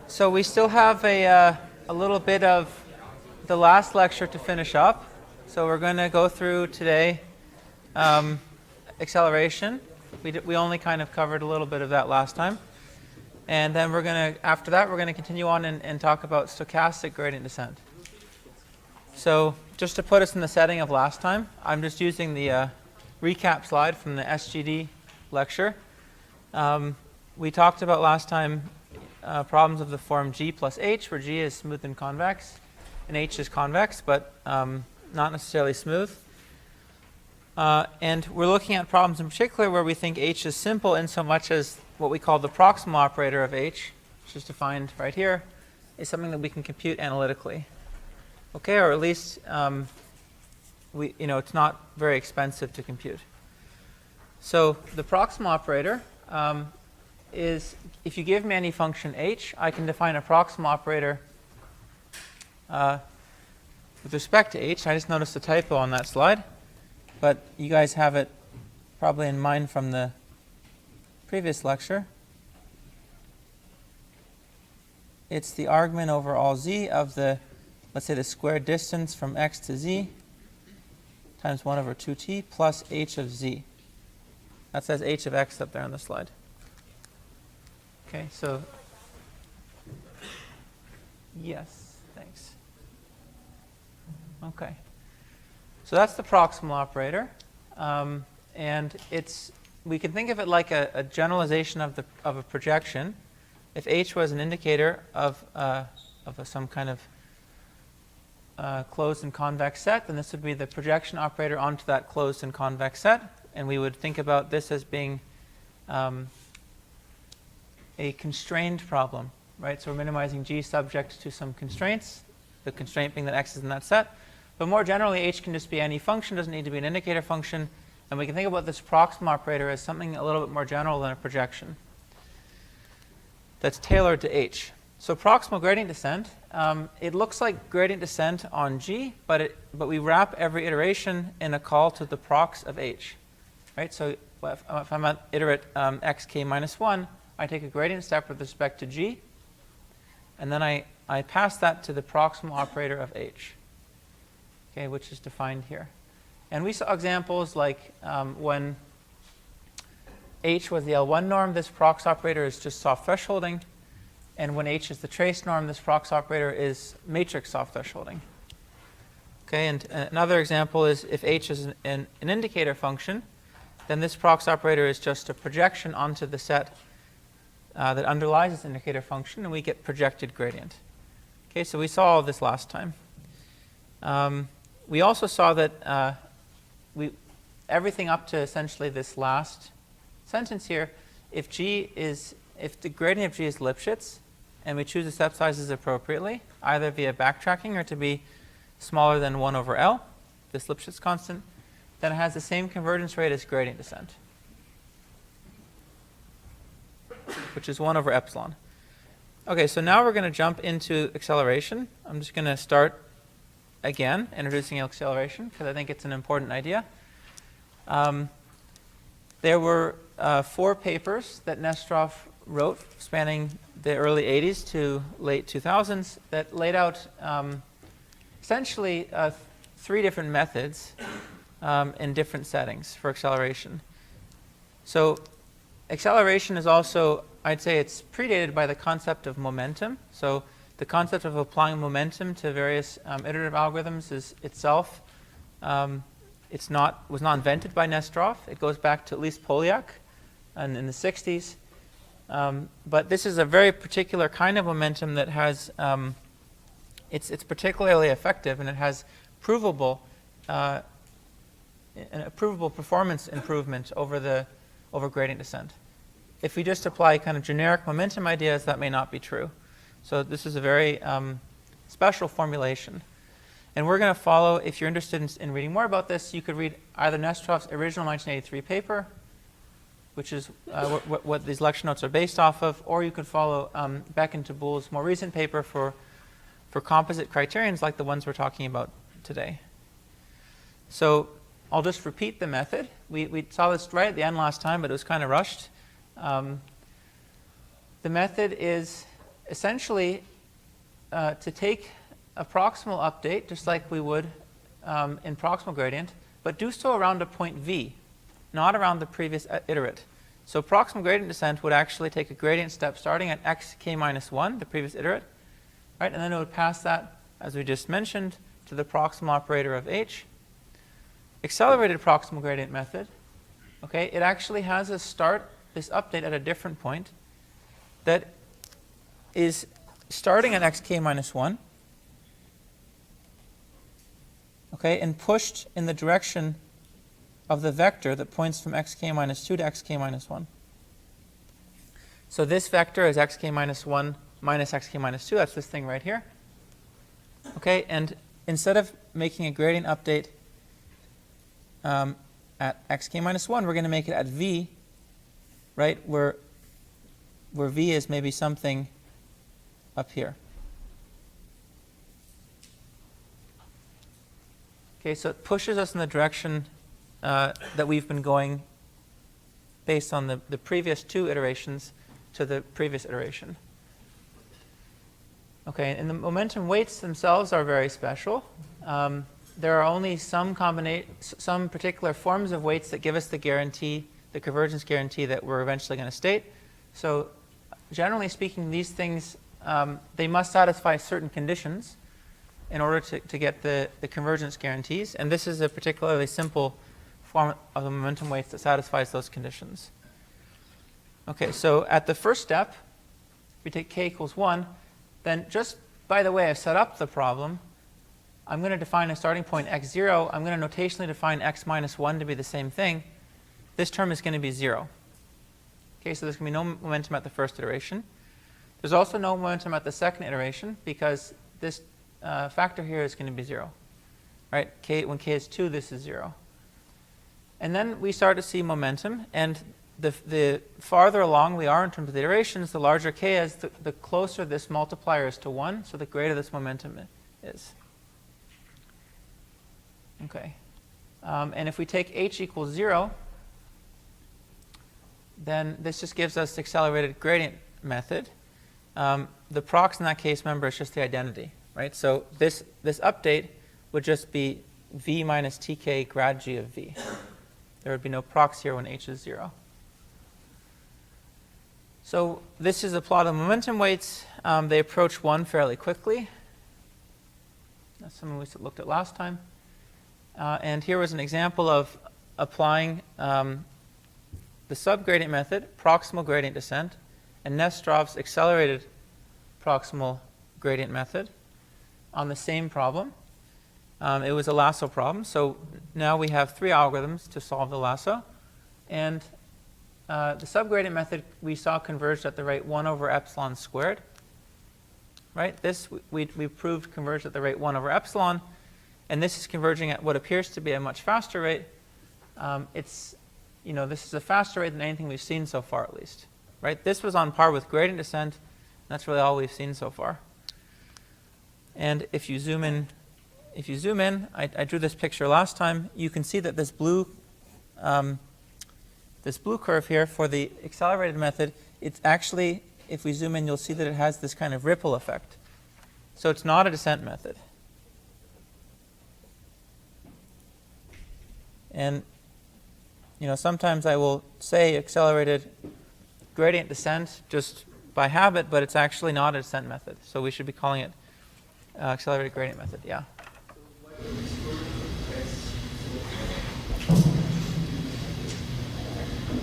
So we still have a little bit of the last lecture to finish up. So we're going to go through today acceleration. We only kind of covered a little bit of that last time. And then we're going to, after that, we're going to continue on and talk about stochastic gradient descent. So just to put us in the setting of last time, I'm just using the recap slide from the SGD lecture. We talked about last time problems of the form G plus H, where G is smooth and convex, and H is convex, but not necessarily smooth. And we're looking at problems in particular where we think H is simple in so much as what we call the proximal operator of H, which is defined right here, is something that we can compute analytically. Okay, or at least it's not very expensive to compute. So the proximal operator is, if you give me any function h, I can define a proximal operator with respect to h. I just noticed a typo on that slide, but you guys have it probably in mind from the previous lecture. It's the argument over all z of the, let's say, the square distance from x to z times 1 over 2t plus h of z. That says h of x up there on the slide. Okay, so yes, thanks. Okay, so that's the proximal operator, and we can think of it like a generalization of a projection. If h was an indicator of some kind of closed and convex set, then this would be the projection operator onto that closed and convex set, and we would think about this as being a constrained problem, right? So we're minimizing G subject to some constraints, the constraint being that X is in that set. But more generally, H can just be any function, doesn't need to be an indicator function. And we can think about this proximal operator as something a little bit more general than a projection that's tailored to H. So proximal gradient descent, it looks like gradient descent on G, but we wrap every iteration in a call to the prox of H, right? So if I'm at iterate xk minus 1, I take a gradient step with respect to G, and then I pass that to the proximal operator of H, okay, which is defined here. And we saw examples like when H was the L1 norm, this prox operator is just soft thresholding. And when H is the trace norm, this prox operator is matrix soft thresholding. Okay, and another example is if H is an indicator function, then this prox operator is just a projection onto the set that underlies this indicator function, and we get projected gradient. Okay, so we saw all this last time. We also saw that everything up to essentially this last sentence here, if the gradient of G is Lipschitz, and we choose the step sizes appropriately, either via backtracking or to be smaller than 1 over L, this Lipschitz constant, then it has the same convergence rate as gradient descent, which is 1 over epsilon. Okay, so now we're going to jump into acceleration. I'm just going to start again introducing acceleration because I think it's an important idea. There were 4 papers that Nesterov wrote spanning the early 80s to late 2000s that laid out essentially 3 different methods in different settings for acceleration. So acceleration is also, I'd say it's predated by the concept of momentum. So the concept of applying momentum to various iterative algorithms is itself, was not invented by Nesterov. It goes back to at least Polyak and in the 60s. But this is a very particular kind of momentum that has, it's particularly effective, and it has provable performance improvement over gradient descent. If we just apply kind of generic momentum ideas, that may not be true. So this is a very special formulation. And we're going to follow, if you're interested in reading more about this, you could read either Nesterov's original 1983 paper, which is what these lecture notes are based off of, or you could follow Beck and Taboul's more recent paper for composite criterions like the ones we're talking about today. So I'll just repeat the method. We saw this right at the end last time, but it was kind of rushed. The method is essentially, to take a proximal update, just like we would in proximal gradient, but do so around a point v, not around the previous iterate. So proximal gradient descent would actually take a gradient step starting at xk minus 1, the previous iterate, right? And then it would pass that, as we just mentioned, to the proximal operator of h. Accelerated proximal gradient method, okay, it actually has us start this update at a different point that is starting at xk minus 1, okay, and pushed in the direction of the vector that points from xk minus 2 to xk minus 1. So this vector is xk minus 1 minus xk minus 2. That's this thing right here. Okay, and instead of making a gradient update at xk minus 1, we're going to make it at v, right, where v is maybe something up here. Okay, so it pushes us in the direction that we've been going based on the previous two iterations to the previous iteration. Okay, and the momentum weights themselves are very special. There are only some particular forms of weights that give us the guarantee, the convergence guarantee that we're eventually going to state. So generally speaking, these things, they must satisfy certain conditions in order to get the convergence guarantees. And this is a particularly simple form of the momentum weights that satisfies those conditions. Okay, so at the first step, we take k equals 1. Then just by the way I've set up the problem, I'm going to define a starting point x0. I'm going to notationally define x minus 1 to be the same thing. This term is going to be 0. Okay, so there's going to be no momentum at the first iteration. There's also no momentum at the second iteration because this factor here is going to be 0. Right? When k is 2, this is 0. And then we start to see momentum, and the farther along we are in terms of the iterations, the larger k is, the closer this multiplier is to 1, so the greater this momentum is. Okay. And if we take h equals 0, then this just gives us the accelerated gradient method. The prox in that case, remember, is just the identity, right? So this update would just be v minus tk grad g of v. There would be no prox here when h is 0. So this is a plot of momentum weights. They approach 1 fairly quickly. That's something we looked at last time. And here was an example of applying the subgradient method, proximal gradient descent, and Nestrov's accelerated proximal gradient method on the same problem. It was a lasso problem. So now we have 3 algorithms to solve the lasso. And the subgradient method we saw converged at the rate 1 over epsilon squared. Right? This we proved converged at the rate 1 over epsilon. And this is converging at what appears to be a much faster rate. This is a faster rate than anything we've seen so far, at least. Right? This was on par with gradient descent. That's really all we've seen so far. And if you zoom in, I drew this picture last time. You can see that this blue curve here for the accelerated method, it's actually, if we zoom in, you'll see that it has this kind of ripple effect. So it's not a descent method. And sometimes I will say accelerated gradient descent just by habit, but it's actually not a descent method. So we should be calling it accelerated gradient method. Yeah.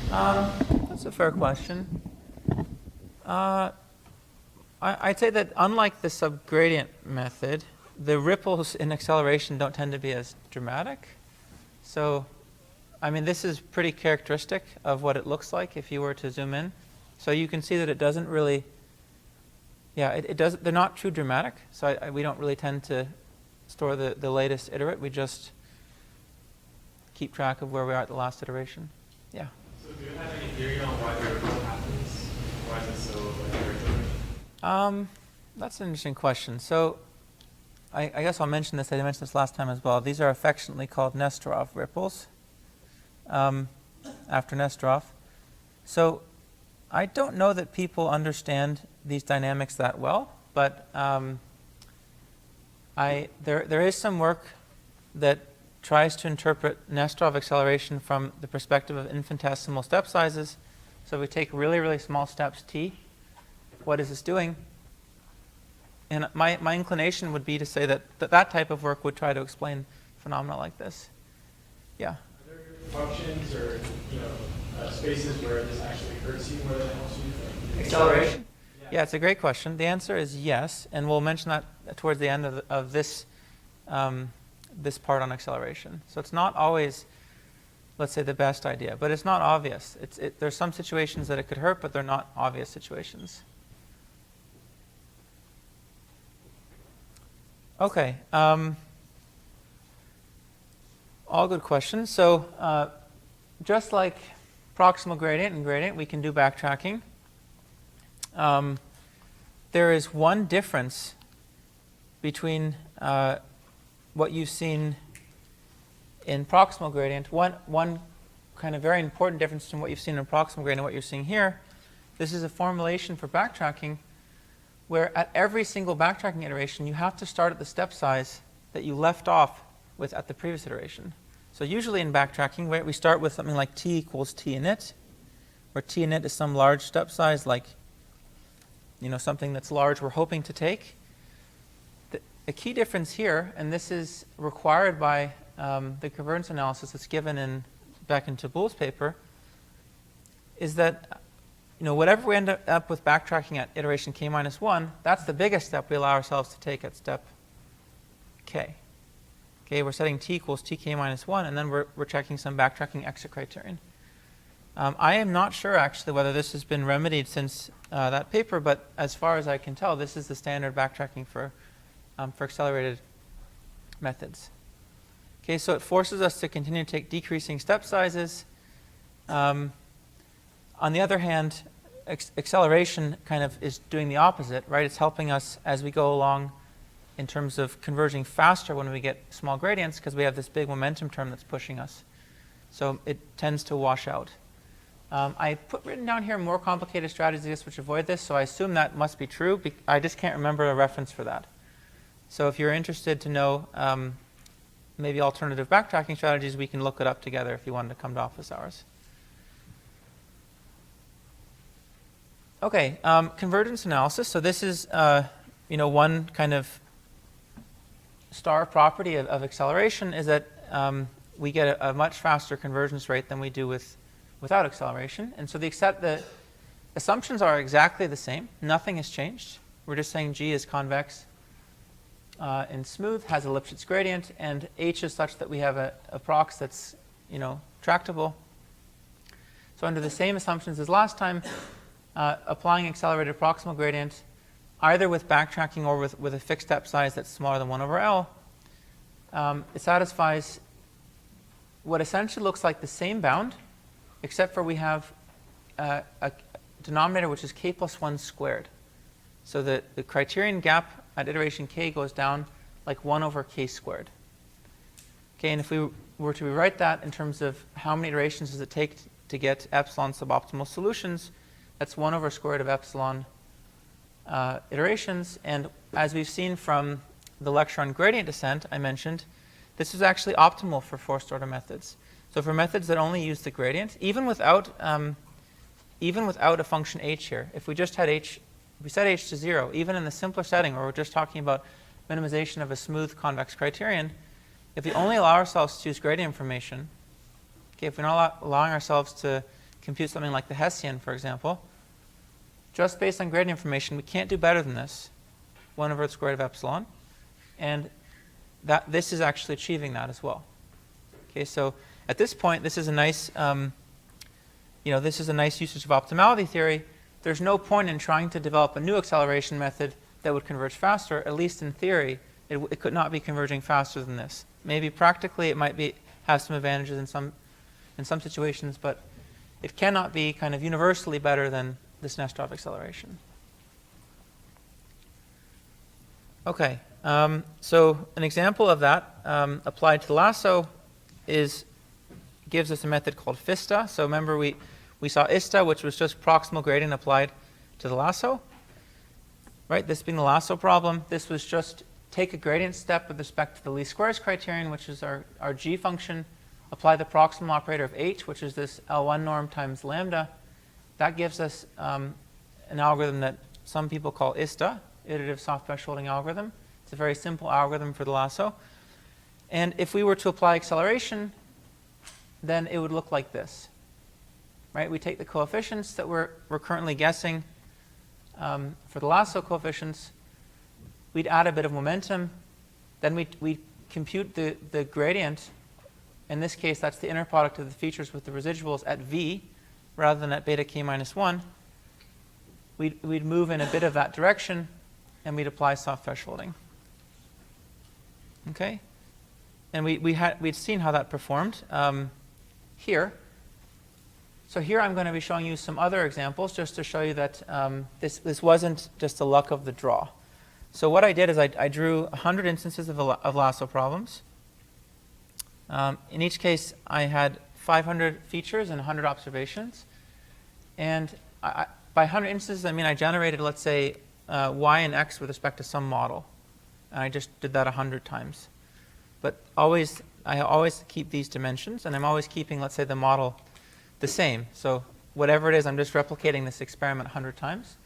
That's a fair question. I'd say that unlike the subgradient method, the ripples in acceleration don't tend to be as dramatic. So, I mean, this is pretty characteristic of what it looks like if you were to zoom in. So you can see that it doesn't really, it does. They're not too dramatic. So we don't really tend to store the latest iterate. We just keep track of where we are at the last iteration. Yeah. So do you have any theory on why the ripple happens? Why is it so irregular? That's an interesting question. So I guess I'll mention this. I mentioned this last time as well. These are affectionately called Nesterov ripples, after Nesterov. So I don't know that people understand these dynamics that well, but there is some work that tries to interpret Nesterov acceleration from the perspective of infinitesimal step sizes. So we take really, really small steps t. What is this doing? And my inclination would be to say that that type of work would try to explain phenomena like this. Yeah? Are there functions or spaces where this actually hurts you more than it helps you? Acceleration? Yeah, it's a great question. The answer is yes, and we'll mention that towards the end of this this part on acceleration. So it's not always, let's say, the best idea, but it's not obvious. There's some situations that it could hurt, but they're not obvious situations. Okay. All good questions. So just like proximal gradient and gradient, we can do backtracking. There is one difference between what you've seen in proximal gradient. One kind of very important difference between what you've seen in proximal gradient and what you're seeing here. This is a formulation for backtracking where at every single backtracking iteration, you have to start at the step size that you left off with at the previous iteration. So usually in backtracking, we start with something like t equals t init, where t init is some large step size, like something that's large we're hoping to take. The key difference here, and this is required by the convergence analysis that's given back in Taboul's paper, is that whatever we end up with backtracking at iteration k minus 1, that's the biggest step we allow ourselves to take at step k. Okay, we're setting t equals tk minus 1, and then we're checking some backtracking exit criterion. I am not sure, actually, whether this has been remedied since that paper, but as far as I can tell, this is the standard backtracking for accelerated methods. Okay, so it forces us to continue to take decreasing step sizes. On the other hand, acceleration kind of is doing the opposite, right? It's helping us as we go along in terms of converging faster when we get small gradients because we have this big momentum term that's pushing us. So it tends to wash out. I written down here more complicated strategies which avoid this, so I assume that must be true. I just can't remember a reference for that. So if you're interested to know maybe alternative backtracking strategies, we can look it up together if you wanted to come to office hours. Okay, convergence analysis. So this is one kind of star property of acceleration is that we get a much faster convergence rate than we do without acceleration. And so the assumptions are exactly the same. Nothing has changed. We're just saying G is convex and smooth, has a Lipschitz gradient, and H is such that we have a prox that's tractable. So under the same assumptions as last time, applying accelerated proximal gradient, either with backtracking or with a fixed step size that's smaller than 1 over L, it satisfies what essentially looks like the same bound, except for we have a denominator which is k plus 1 squared. So the criterion gap at iteration k goes down like 1 over k squared. Okay, and if we were to rewrite that in terms of how many iterations does it take to get epsilon suboptimal solutions, that's 1 over square root of epsilon iterations. And as we've seen from the lecture on gradient descent I mentioned, this is actually optimal for forced order methods. So for methods that only use the gradient, even without a function h here, if we just had h, if we set h to 0, even in the simpler setting where we're just talking about minimization of a smooth convex criterion, if we only allow ourselves to use gradient information, okay, if we're not allowing ourselves to compute something like the Hessian, for example, just based on gradient information, we can't do better than this, 1 over the square root of epsilon, and this is actually achieving that as well. Okay, so at this point, this is a nice, this is a nice usage of optimality theory. There's no point in trying to develop a new acceleration method that would converge faster. At least in theory, it could not be converging faster than this. Maybe practically it might have some advantages in some situations, but it cannot be kind of universally better than this Nesterov acceleration. Okay, so an example of that applied to lasso gives us a method called FISTA. So remember, we We saw ISTA, which was just proximal gradient applied to the lasso. Right, this being the lasso problem, this was just take a gradient step with respect to the least squares criterion, which is our g function, apply the proximal operator of h, which is this L1 norm times lambda. That gives us an algorithm that some people call ISTA, iterative soft thresholding algorithm. It's a very simple algorithm for the lasso. And if we were to apply acceleration, then it would look like this. Right? We take the coefficients that we're currently guessing for the lasso coefficients. We'd add a bit of momentum. Then we compute the gradient. In this case, that's the inner product of the features with the residuals at v rather than at beta k minus 1. We'd move in a bit of that direction, and we'd apply soft thresholding. Okay? And we'd seen how that performed here. So here I'm going to be showing you some other examples just to show you that this wasn't just the luck of the draw. So what I did is I drew 100 instances of lasso problems. In each case, I had 500 features and 100 observations. And by 100 instances, I mean I generated, let's say, y and x with respect to some model. And I just did that 100 times. But I always keep these dimensions, and I'm always keeping, let's say, the model the same. So whatever it is, I'm just replicating this experiment 100 times.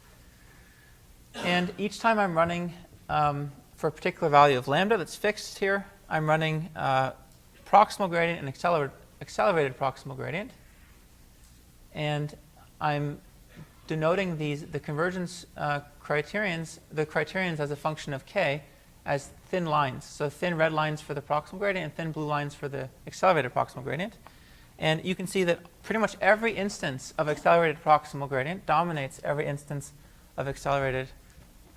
And each time I'm running for a particular value of lambda that's fixed here, I'm running proximal gradient and accelerated proximal gradient. And I'm denoting the convergence criterions as a function of k as thin lines. So thin red lines for the proximal gradient and thin blue lines for the accelerated proximal gradient. And you can see that pretty much every instance of accelerated proximal gradient dominates every instance of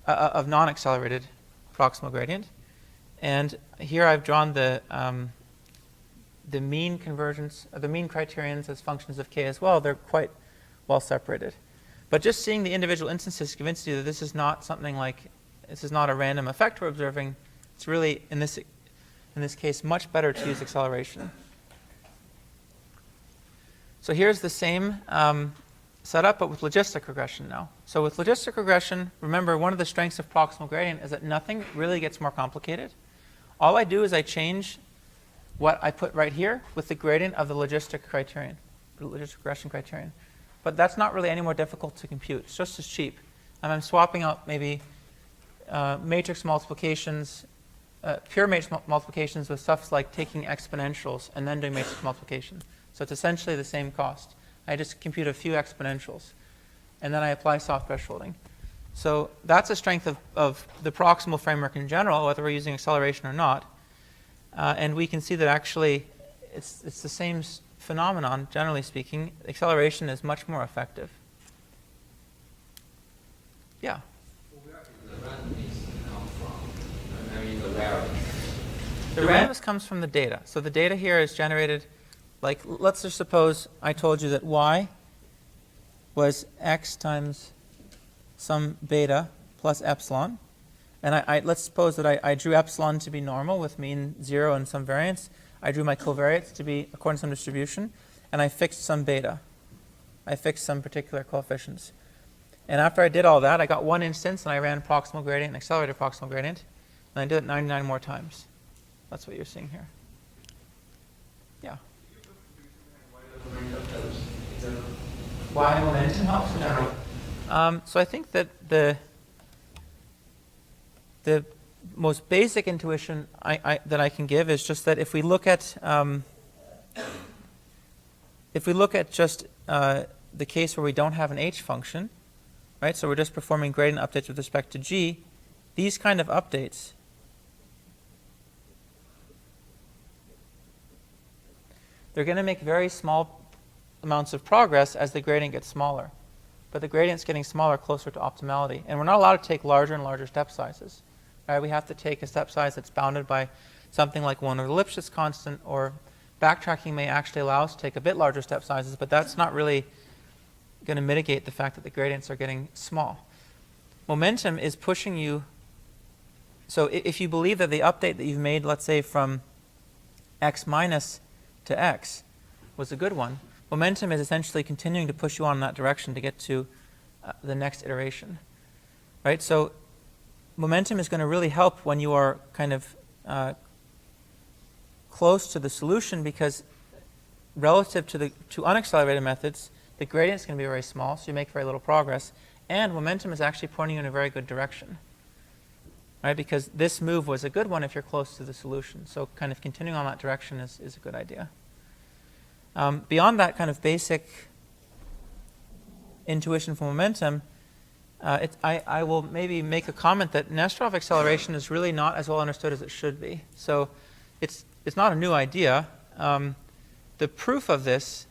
of non-accelerated proximal gradient. And here I've drawn the mean convergence, the mean criterions as functions of k as well. They're quite well separated. But just seeing the individual instances convinces you that this is not something like, this is not a random effect we're observing. It's really, in this case, much better to use acceleration. So here's the same setup, but with logistic regression now. So with logistic regression, remember, one of the strengths of proximal gradient is that nothing really gets more complicated. All I do is I change what I put right here with the gradient of the logistic criterion, the logistic regression criterion. But that's not really any more difficult to compute. It's just as cheap. And I'm swapping out maybe matrix multiplications, pure matrix multiplications with stuff like taking exponentials and then doing matrix multiplication. So it's essentially the same cost. I just compute a few exponentials, and then I apply soft thresholding. So that's a strength of the proximal framework in general, whether we're using acceleration or not. And we can see that actually it's the same phenomenon, generally speaking. Acceleration is much more effective. Yeah? Where did the randomness come from? I mean, the variance. The randomness comes from the data. So the data here is generated, like, let's just suppose I told you that y was x times some beta plus epsilon. And let's suppose that I drew epsilon to be normal with mean 0 and some variance. I drew my covariates to be according to some distribution. And I fixed some beta. I fixed some particular coefficients. And after I did all that, I got one instance, and I ran proximal gradient and accelerated proximal gradient. And I did it 99 more times. That's what you're seeing here. Yeah? Why momentum helps in general? So I think that the most basic intuition that I can give is just that if we look at just the case where we don't have an h function, right? So we're just performing gradient updates with respect to g. These kind of updates they're going to make very small amounts of progress as the gradient gets smaller. But the gradient's getting smaller closer to optimality. And we're not allowed to take larger and larger step sizes. Right? We have to take a step size that's bounded by something like 1 over the Lipschitz constant, or backtracking may actually allow us to take a bit larger step sizes, but that's not really going to mitigate the fact that the gradients are getting small. Momentum is pushing you. So if you believe that the update that you've made, let's say from x minus to x, was a good one, momentum is essentially continuing to push you on in that direction to get to the next iteration, right? So momentum is going to really help when you are kind of close to the solution, because relative to unaccelerated methods, the gradient is going to be very small, so you make very little progress. And momentum is actually pointing you in a very good direction, right? Because this move was a good one if you're close to the solution. So kind of continuing on that direction is a good idea. Beyond that kind of basic intuition for momentum, I will maybe make a comment that Nesterov acceleration is really not as well understood as it should be. So it's not a new idea. The proof of this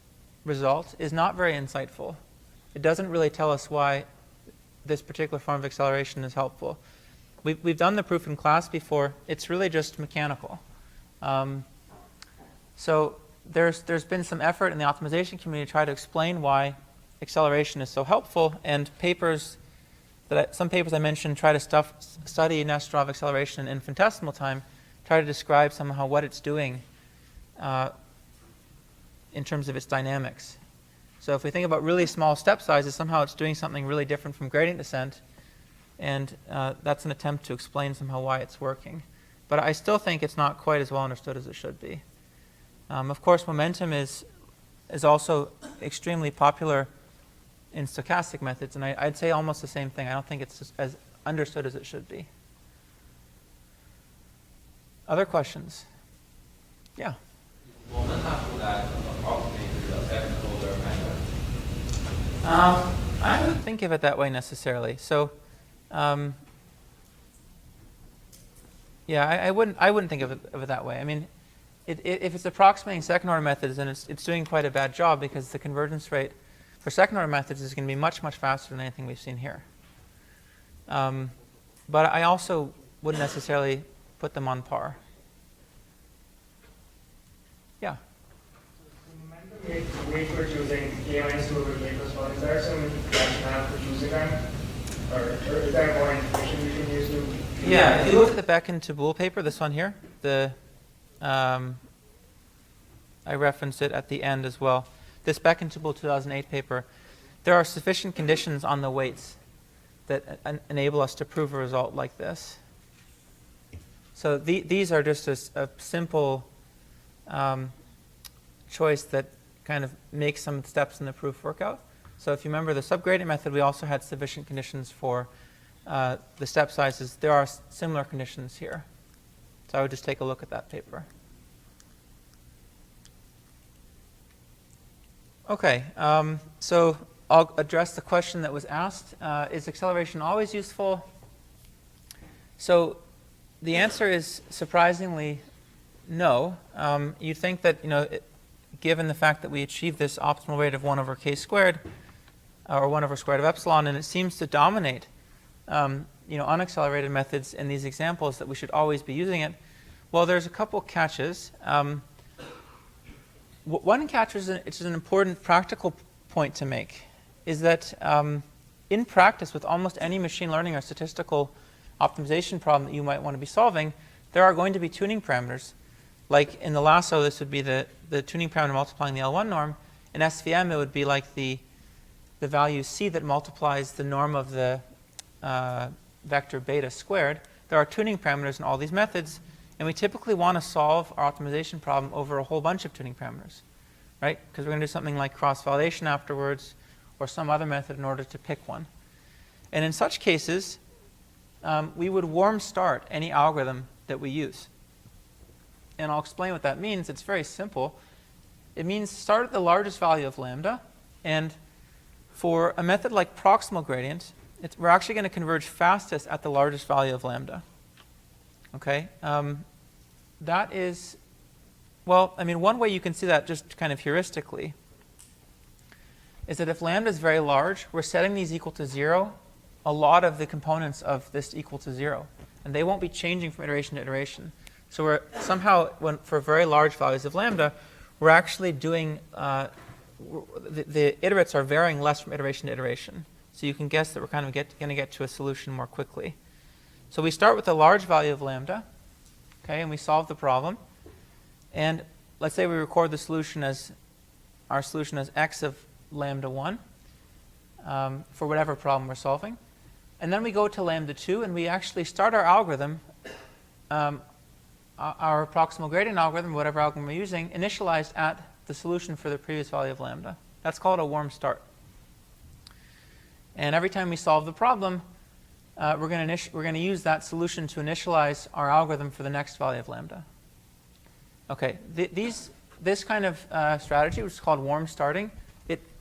result is not very insightful. It doesn't really tell us why this particular form of acceleration is helpful. We've done the proof in class before. It's really just mechanical. So there's been some effort in the optimization community to try to explain why acceleration is so helpful, and some papers I mentioned try to study Nesterov acceleration in infinitesimal time, try to describe somehow what it's doing in terms of its dynamics. So if we think about really small step sizes, somehow it's doing something really different from gradient descent, and that's an attempt to explain somehow why it's working. But I still think it's not quite as well understood as it should be. Of course, momentum is also extremely popular in stochastic methods, and I'd say almost the same thing. I don't think it's as understood as it should be. Other questions? Yeah. Momentum that approximates the second order method. I wouldn't think of it that way necessarily. So, yeah, I wouldn't think of it that way. I mean, if it's approximating second order methods, then it's doing quite a bad job, because the convergence rate for second order methods is going to be much, much faster than anything we've seen here. But I also wouldn't necessarily put them on par. Yeah. Wait for choosing K-2 over K+1. Is there some rationale for choosing them? Or is there more information we can use to? Yeah, if you look at the Beck and Tabul paper, this one here, I referenced it at the end as well. This Beck and Tabul 2008 paper, there are sufficient conditions on the weights that enable us to prove a result like this. So these are just a simple choice that kind of makes some steps in the proof work out. So if you remember the subgradient method, we also had sufficient conditions for the step sizes. There are similar conditions here. So I would just take a look at that paper. Okay, so I'll address the question that was asked. Is acceleration always useful? So the answer is surprisingly no. You'd think that, given the fact that we achieve this optimal rate of 1 over k squared, or 1 over square root of epsilon, and it seems to dominate unaccelerated methods in these examples, that we should always be using it. Well, there's a couple catches. One catch is an important practical point to make, is that in practice, with almost any machine learning or statistical optimization problem that you might want to be solving, there are going to be tuning parameters. Like in the lasso, this would be the tuning parameter multiplying the L1 norm. In SVM, it would be like the value c that multiplies the norm of the vector beta squared. There are tuning parameters in all these methods, and we typically want to solve our optimization problem over a whole bunch of tuning parameters, right? Because we're going to do something like cross-validation afterwards, or some other method in order to pick one. And in such cases, we would warm start any algorithm that we use. And I'll explain what that means. It's very simple. It means start at the largest value of lambda, and for a method like proximal gradient, we're actually going to converge fastest at the largest value of lambda. Okay? That is, well, I mean, one way you can see that just kind of heuristically is that if lambda is very large, we're setting these equal to 0, a lot of the components of this equal to 0. And they won't be changing from iteration to iteration. So we're somehow, for very large values of lambda, we're actually doing, the iterates are varying less from iteration to iteration. So you can guess that we're kind of going to get to a solution more quickly. So we start with a large value of lambda, okay, and we solve the problem. And let's say we record the solution as our solution as x of lambda 1 for whatever problem we're solving. And then we go to lambda 2, and we actually start our algorithm, our proximal gradient algorithm, whatever algorithm we're using, initialized at the solution for the previous value of lambda. That's called a warm start. And every time we solve the problem, we're going to use that solution to initialize our algorithm for the next value of lambda. Okay, this kind of strategy, which is called warm starting,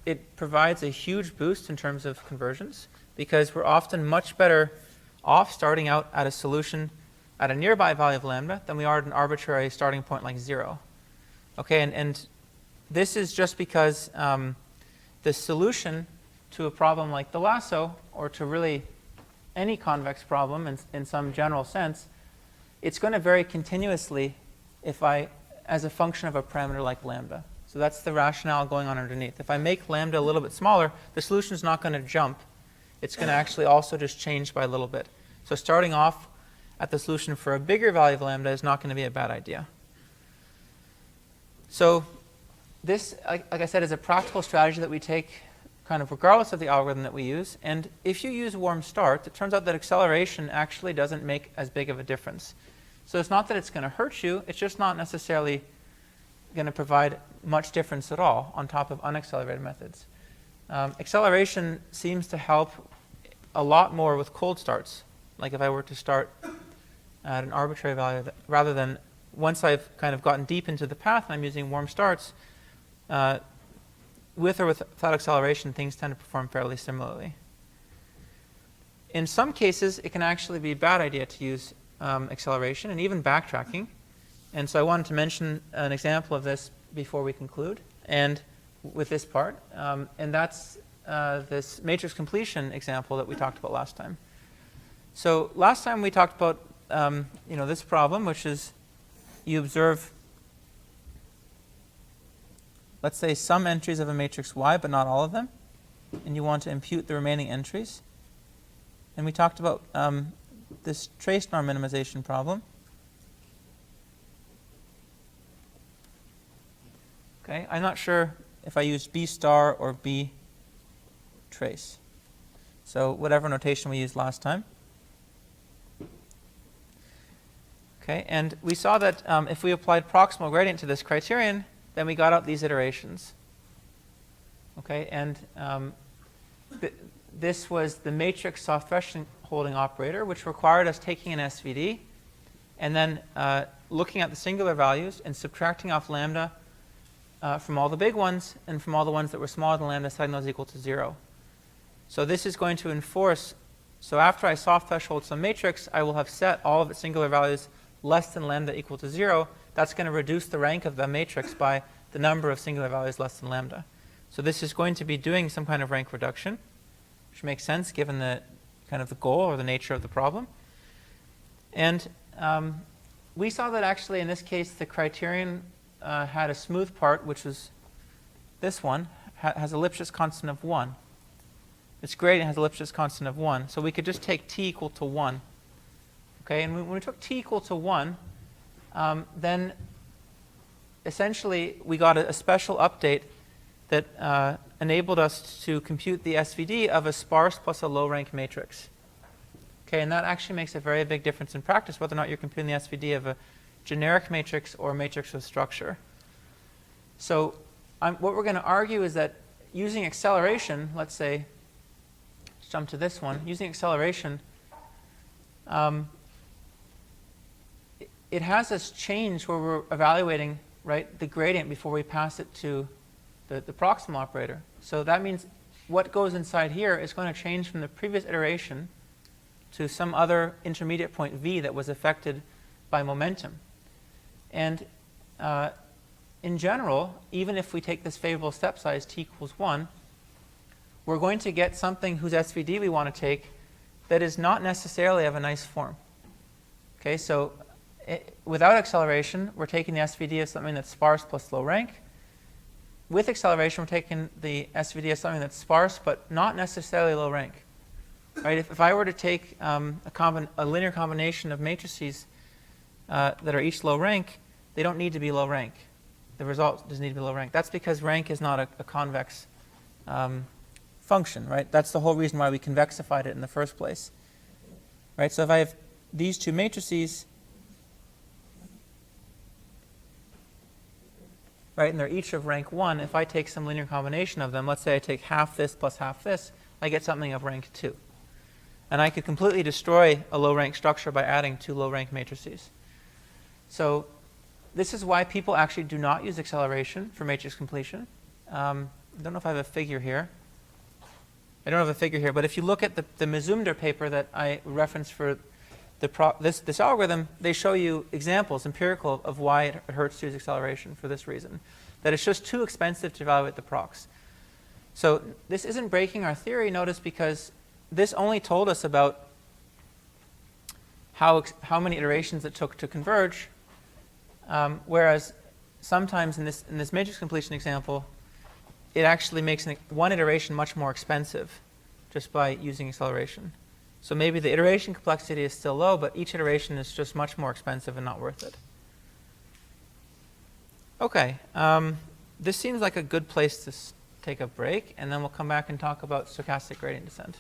it provides a huge boost in terms of convergence, because we're often much better off starting out at a solution at a nearby value of lambda than we are at an arbitrary starting point like 0. Okay, and this is just because the solution to a problem like the lasso, or to really any convex problem in some general sense, it's going to vary continuously as a function of a parameter like lambda. So that's the rationale going on underneath. If I make lambda a little bit smaller, the solution is not going to jump. It's going to actually also just change by a little bit. So starting off at the solution for a bigger value of lambda is not going to be a bad idea. So this, like I said, is a practical strategy that we take kind of regardless of the algorithm that we use. And if you use warm start, it turns out that acceleration actually doesn't make as big of a difference. So it's not that it's going to hurt you, it's just not necessarily going to provide much difference at all on top of unaccelerated methods. Acceleration seems to help a lot more with cold starts, like if I were to start at an arbitrary value, rather than once I've kind of gotten deep into the path and I'm using warm starts, with or without acceleration, things tend to perform fairly similarly. In some cases, it can actually be a bad idea to use acceleration and even backtracking. And so I wanted to mention an example of this before we conclude, and with this part, and that's this matrix completion example that we talked about last time. So last time we talked about this problem, which is you observe, let's say, some entries of a matrix Y, but not all of them, and you want to impute the remaining entries. And we talked about this trace norm minimization problem. Okay, I'm not sure if I used B star or B trace. So whatever notation we used last time. Okay, and we saw that if we applied proximal gradient to this criterion, then we got out these iterations. Okay, and this was the matrix soft thresholding operator, which required us taking an SVD and then looking at the singular values and subtracting off lambda from all the big ones and from all the ones that were smaller than lambda, setting those equal to 0. So this is going to enforce, so after I soft threshold some matrix, I will have set all of its singular values less than lambda equal to 0. That's going to reduce the rank of the matrix by the number of singular values less than lambda. So this is going to be doing some kind of rank reduction, which makes sense given the kind of the goal or the nature of the problem. And we saw that actually in this case the criterion had a smooth part, which was this one, has a Lipschitz constant of 1. Its gradient has a Lipschitz constant of 1. So we could just take t equal to 1. Okay, and when we took t equal to 1, then essentially we got a special update that enabled us to compute the SVD of a sparse plus a low rank matrix. Okay, and that actually makes a very big difference in practice, whether or not you're computing the SVD of a generic matrix or a matrix with structure. So what we're going to argue is that using acceleration, let's say, let's jump to this one, using acceleration, it has this change where we're evaluating, right, the gradient before we pass it to the proximal operator. So that means what goes inside here is going to change from the previous iteration to some other intermediate point v that was affected by momentum. And in general, even if we take this favorable step size t equals 1, we're going to get something whose SVD we want to take that is not necessarily of a nice form. Okay, so without acceleration, we're taking the SVD of something that's sparse plus low rank. With acceleration, we're taking the SVD of something that's sparse but not necessarily low rank. Right? If I were to take a linear combination of matrices that are each low rank, they don't need to be low rank. the result doesn't need to be low rank. That's because rank is not a convex function, right? That's the whole reason why we convexified it in the first place, right? So if I have these two matrices, right, and they're each of rank 1, if I take some linear combination of them, let's say I take half this plus half this, I get something of rank 2. And I could completely destroy a low-rank structure by adding two low-rank matrices. So this is why people actually do not use acceleration for matrix completion. I don't know if I have a figure here. I don't have a figure here, but if you look at the Mazumder paper that I referenced for this algorithm, they show you examples, empirical, of why it hurts to use acceleration for this reason, that it's just too expensive to evaluate the procs. So this isn't breaking our theory, notice, because this only told us about how many iterations it took to converge, whereas sometimes in this matrix completion example, it actually makes one iteration much more expensive just by using acceleration. So maybe the iteration complexity is still low, but each iteration is just much more expensive and not worth it. Okay, this seems like a good place to take a break, and then we'll come back and talk about stochastic gradient descent.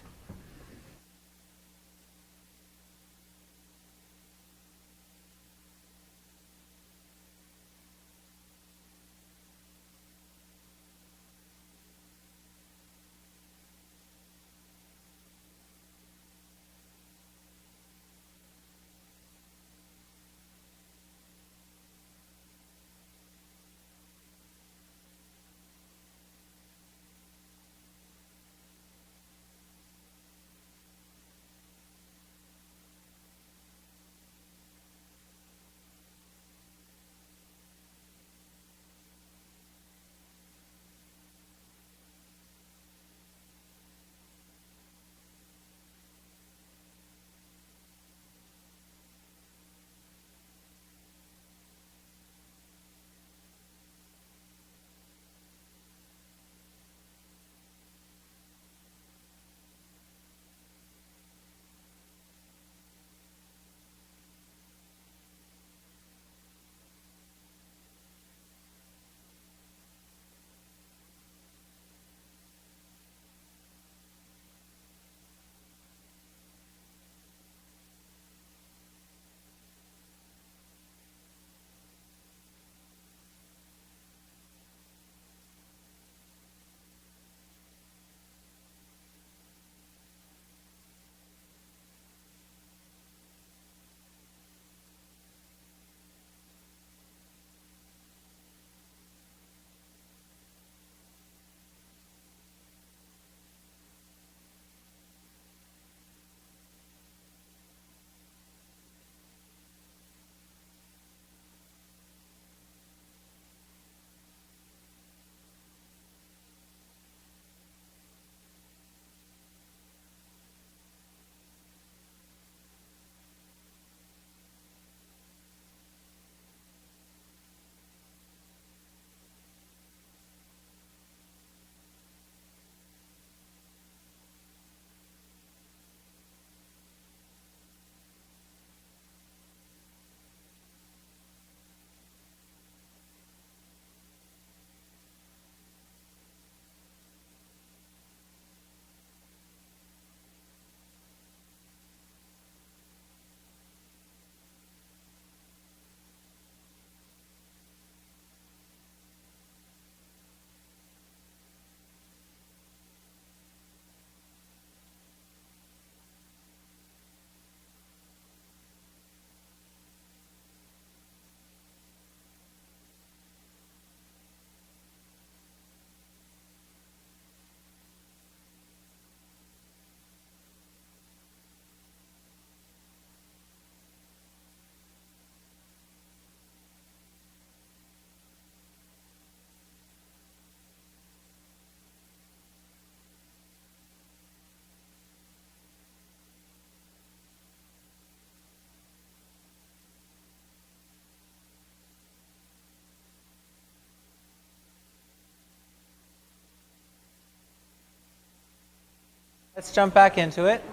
Let's jump back into it.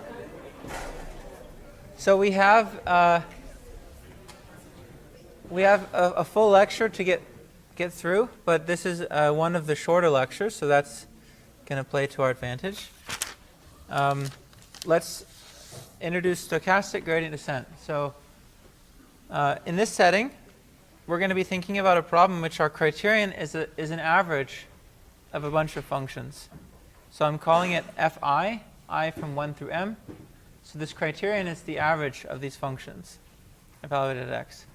So we have a full lecture to get get through, but this is one of the shorter lectures, so that's going to play to our advantage. Let's introduce stochastic gradient descent. So in this setting, we're going to be thinking about a problem in which our criterion is an average of a bunch of functions. So I'm calling it Fi, I from 1 through m. So this criterion is the average of these functions evaluated at x.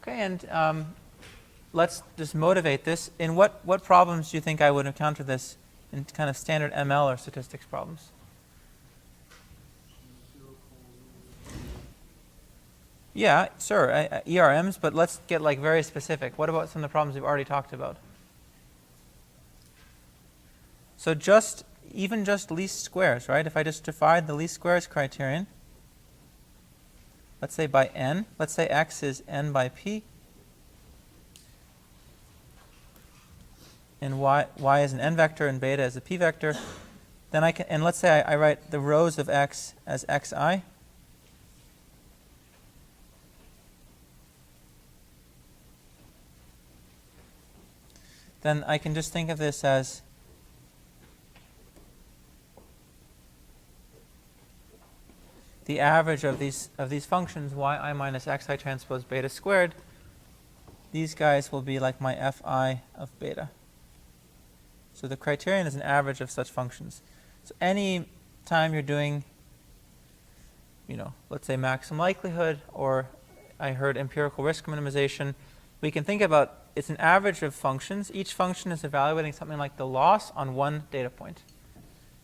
Okay, and let's just motivate this. In what problems do you think I would encounter this in kind of standard ML or statistics problems? Yeah, sure, ERMs, but let's get like very specific. What about some of the problems we've already talked about? So even just least squares, right? If I just divide the least squares criterion, let's say by n, let's say x is n by p, and y is an n vector and beta is a p vector, then I can, and let's say I write the rows of x as xi. Then I can just think of this as the average of these functions, yi minus xi transpose beta squared. These guys will be like my fi of beta. So the criterion is an average of such functions. So any time you're doing, let's say maximum likelihood, or I heard empirical risk minimization, we can think about it's an average of functions. Each function is evaluating something like the loss on one data point.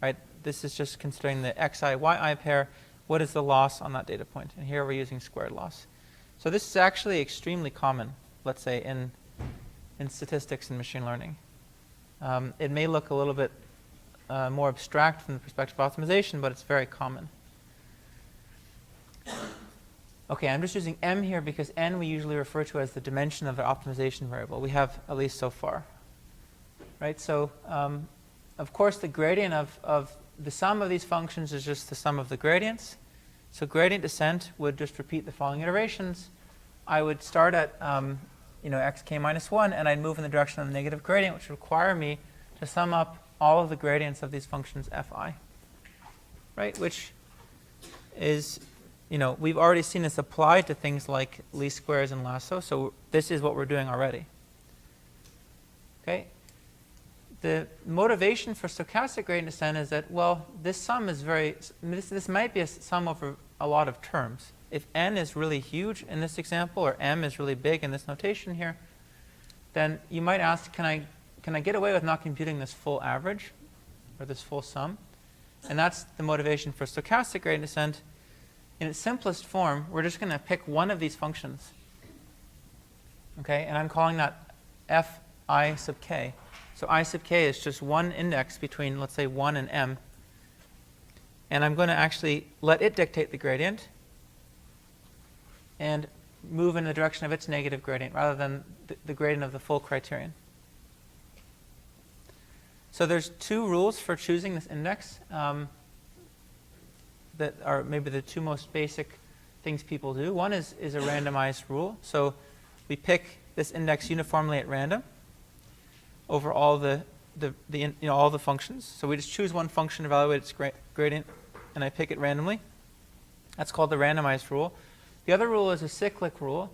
Right? This is just considering the xi, yi pair. What is the loss on that data point? And here we're using squared loss. So this is actually extremely common, let's say, in statistics and machine learning. It may look a little bit more abstract from the perspective of optimization, but it's very common. Okay, I'm just using m here because n we usually refer to as the dimension of the optimization variable. We have at least so far. Right? So, of course, the gradient of the sum of these functions is just the sum of the gradients. So gradient descent would just repeat the following iterations. I would start at xk minus 1, and I'd move in the direction of the negative gradient, which would require me to sum up all of the gradients of these functions fi. Right? Which is, we've already seen this applied to things like least squares and lasso, so this is what we're doing already. Okay? The motivation for stochastic gradient descent is that, well, this sum is this might be a sum over a lot of terms. If n is really huge in this example, or m is really big in this notation here, then you might ask, can I get away with not computing this full average, or this full sum? And that's the motivation for stochastic gradient descent. In its simplest form, we're just going to pick one of these functions. Okay, and I'm calling that fi sub k. So I sub k is just one index between, let's say, 1 and m. And I'm going to actually let it dictate the gradient and move in the direction of its negative gradient rather than the gradient of the full criterion. So there's two rules for choosing this index that are maybe the two most basic things people do. One is a randomized rule. So we pick this index uniformly at random over all all the functions. So we just choose one function, evaluate its gradient, and I pick it randomly. That's called the randomized rule. The other rule is a cyclic rule,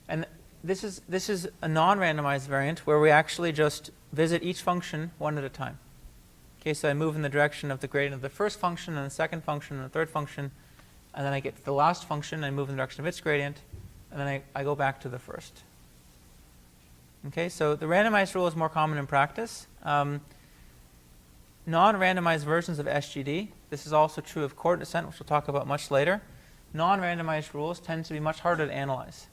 and this is a non-randomized variant where we actually just visit each function one at a time. Okay, so I move in the direction of the gradient of the first function, and the second function, and the third function, and then I get to the last function, and I move in the direction of its gradient, and then I go back to the first. Okay, so the randomized rule is more common in practice. Non-randomized versions of SGD, this is also true of coordinate descent, which we'll talk about much later. Non-randomized rules tend to be much harder to analyze.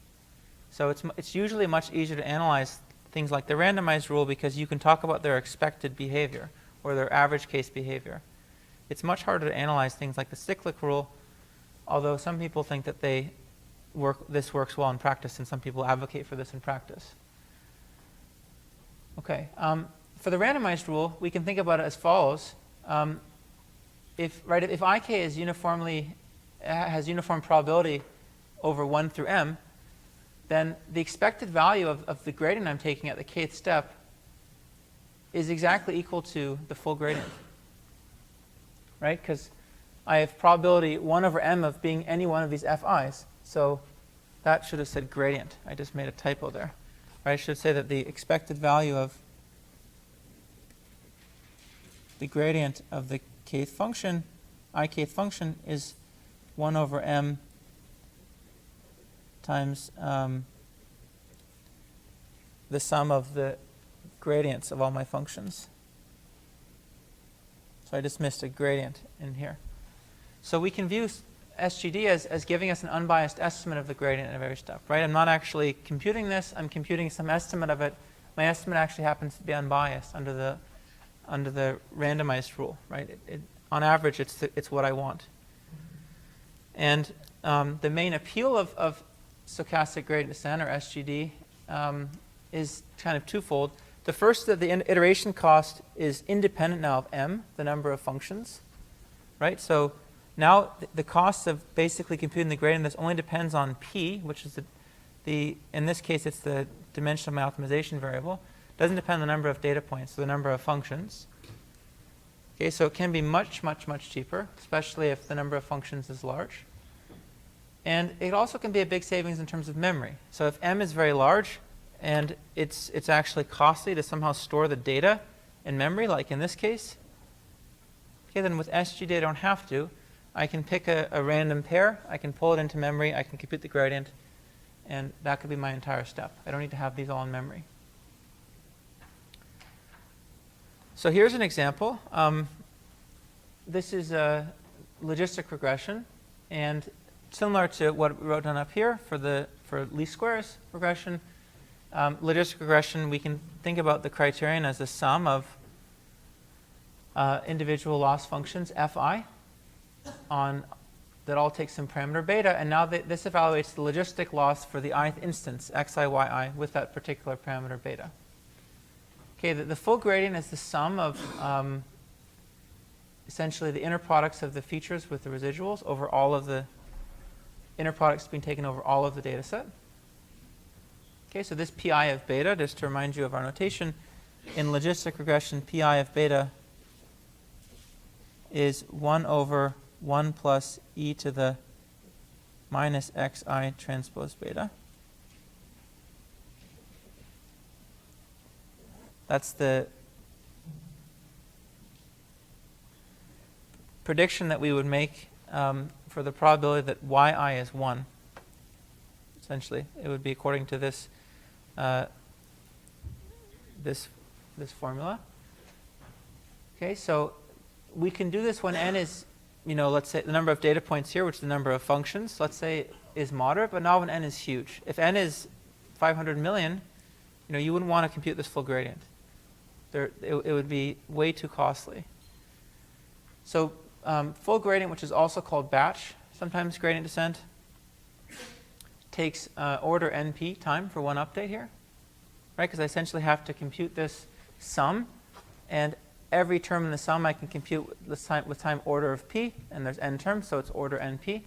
So it's usually much easier to analyze things like the randomized rule because you can talk about their expected behavior or their average case behavior. It's much harder to analyze things like the cyclic rule, although some people think that this works well in practice, and some people advocate for this in practice. Okay, for the randomized rule, we can think about it as follows. If ik is has uniform probability over 1 through m, then the expected value of the gradient I'm taking at the kth step is exactly equal to the full gradient, right? Because I have probability 1 over m of being any one of these fi's. So that should have said gradient. I just made a typo there. Right? I should say that the expected value of the gradient of the kth function, kth function, is 1 over m times the sum of the gradients of all my functions. So I just missed a gradient in here. So we can view SGD as giving us an unbiased estimate of the gradient at every step, right? I'm not actually computing this. I'm computing some estimate of it. My estimate actually happens to be unbiased under the randomized rule, right? On average, it's what I want. And the main appeal of stochastic gradient descent, or SGD, is kind of twofold. The first, that the iteration cost is independent now of m, the number of functions, right? So now the cost of basically computing the gradient, this only depends on p, which is in this case, it's the dimension of my optimization variable. Doesn't depend on the number of data points, the number of functions. Okay, so it can be much, much, much cheaper, especially if the number of functions is large. And it also can be a big savings in terms of memory. So if m is very large and it's actually costly to somehow store the data in memory, like in this case, okay, then with SGD I don't have to. I can pick a random pair, I can pull it into memory, I can compute the gradient, and that could be my entire step. I don't need to have these all in memory. So here's an example. This is a logistic regression, and similar to what we wrote down up here for least squares regression, logistic regression, we can think about the criterion as the sum of individual loss functions fi that all take some parameter beta, and now this evaluates the logistic loss for the ith instance xi, yi with that particular parameter beta. Okay, the full gradient is the sum of essentially the inner products of the features with the residuals over all of the inner products being taken over all of the data set. Okay, so this pi of beta, just to remind you of our notation, in logistic regression, pi of beta is 1 over 1 plus e to the minus xi transpose beta. That's the prediction that we would make for the probability that yi is 1. Essentially, it would be according to this this formula. Okay, so we can do this when n is, let's say the number of data points here, which is the number of functions, let's say is moderate, but not when n is huge. If n is 500 million, you wouldn't want to compute this full gradient. It would be way too costly. So full gradient, which is also called batch, sometimes gradient descent, takes order np time for one update here, right? Because I essentially have to compute this sum, and every term in the sum I can compute with time order of p, and there's n terms, so it's order np.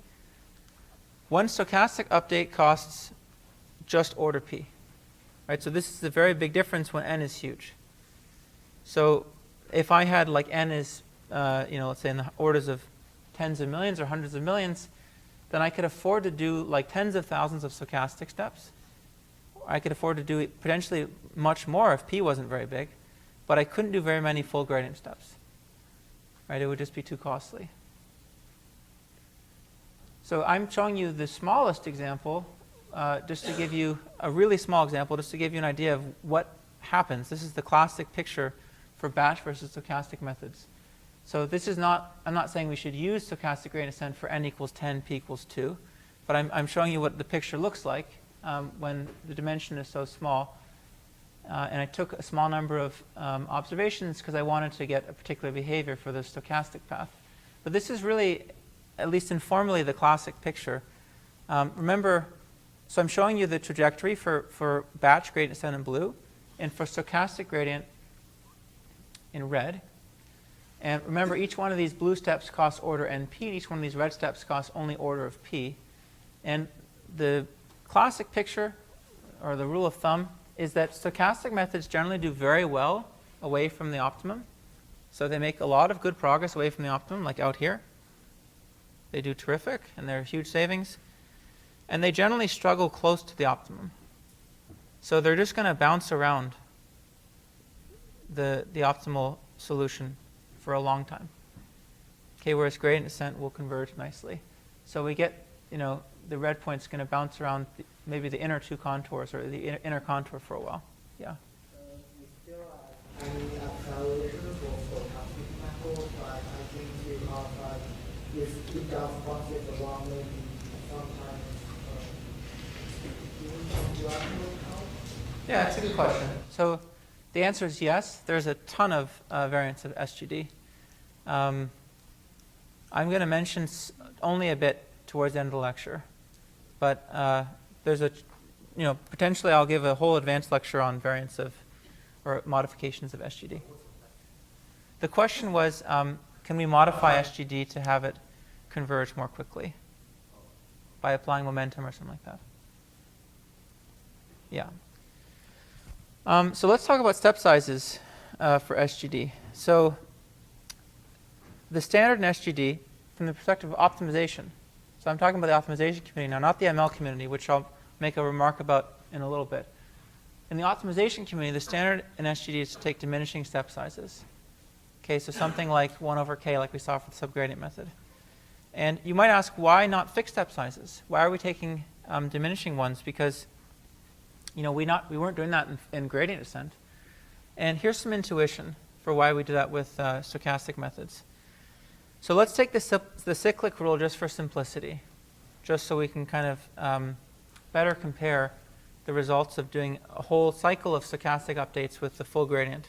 One stochastic update costs just order p, right? So this is a very big difference when n is huge. So if I had like n is, let's say in the orders of tens of millions or hundreds of millions, then I could afford to do like tens of thousands of stochastic steps. I could afford to do potentially much more if p wasn't very big, but I couldn't do very many full gradient steps. Right? It would just be too costly. So I'm showing you the smallest example, just to give you a really small example, just to give you an idea of what happens. This is the classic picture for batch versus stochastic methods. So this is not, I'm not saying we should use stochastic gradient descent for n equals 10, p equals 2, but I'm showing you what the picture looks like when the dimension is so small. And I took a small number of observations because I wanted to get a particular behavior for the stochastic path. But this is really, at least informally, the classic picture. Remember, so I'm showing you the trajectory for batch gradient descent in blue, and for stochastic gradient in red. And remember, each one of these blue steps costs order np, and each one of these red steps costs only order of p. And the classic picture or the rule of thumb is that stochastic methods generally do very well away from the optimum. So they make a lot of good progress away from the optimum, like out here. They do terrific, and they're huge savings. And they generally struggle close to the optimum. So they're just going to bounce around the optimal solution for a long time. Okay, whereas gradient descent will converge nicely. So we get, the red point's going to bounce around maybe the inner two contours or the inner contour for a while. Yeah. We still have any acceleration for stochastic method, but I think because if it does function the wrong, maybe sometimes doing some directional count. Yeah, that's a good question. So the answer is yes. There's a ton of variants of SGD. I'm going to mention only a bit towards the end of the lecture, but there's potentially I'll give a whole advanced lecture on variants of or modifications of SGD. The question was, can we modify SGD to have it converge more quickly by applying momentum or something like that? Yeah. So let's talk about step sizes for SGD. So the standard in SGD, from the perspective of optimization, so I'm talking about the optimization community now, not the ML community, which I'll make a remark about in a little bit. In the optimization community, the standard in SGD is to take diminishing step sizes. Okay, so something like 1 over k, like we saw for the subgradient method. And you might ask, why not fixed step sizes? Why are we taking diminishing ones? Because we weren't doing that in gradient descent. And here's some intuition for why we do that with stochastic methods. So let's take the cyclic rule just for simplicity, just so we can kind of better compare the results of doing a whole cycle of stochastic updates with the full gradient.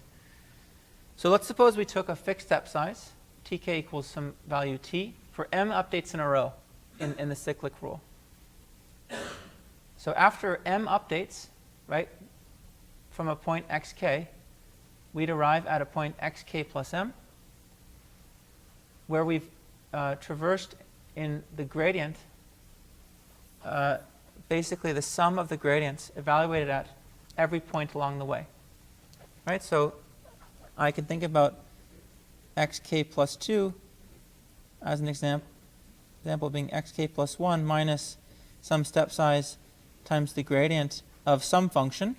So let's suppose we took a fixed step size, tk equals some value t, for m updates in a row in the cyclic rule. So after m updates, right, from a point xk, we'd arrive at a point xk plus m, where we've traversed in the gradient, basically the sum of the gradients evaluated at every point along the way. Right? So I can think about xk plus 2 as an example being xk plus 1 minus some step size times the gradient of some function.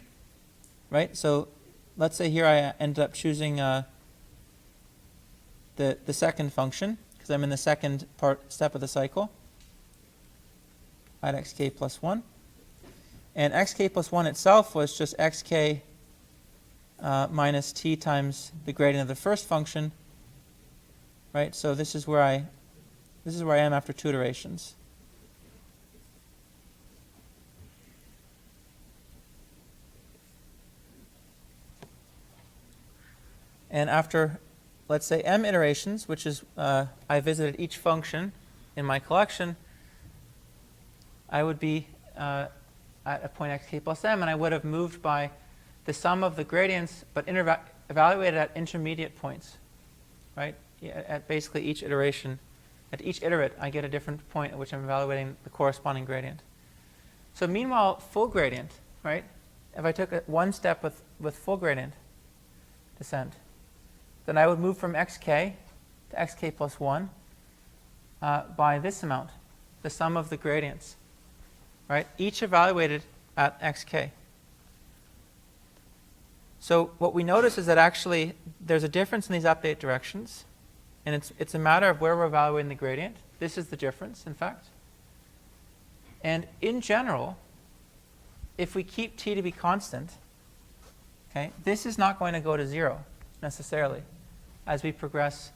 Right? So let's say here I ended up choosing the second function, because I'm in the second step of the cycle, at xk plus 1. And xk plus 1 itself was just xk minus t times the gradient of the first function. Right? So this is where I am after 2 iterations. And after, let's say, m iterations, which is I visited each function in my collection, I would be at a point xk plus m, and I would have moved by the sum of the gradients, but evaluated at intermediate points, right? At basically each iteration, at each iterate, I get a different point at which I'm evaluating the corresponding gradient. So meanwhile, full gradient, right? If I took one step with full gradient descent, then I would move from xk to xk plus 1 by this amount, the sum of the gradients, right? Each evaluated at xk. So what we notice is that actually there's a difference in these update directions, and it's a matter of where we're evaluating the gradient. This is the difference, in fact. And in general, if we keep t to be constant, okay, this is not going to go to 0 necessarily as we progress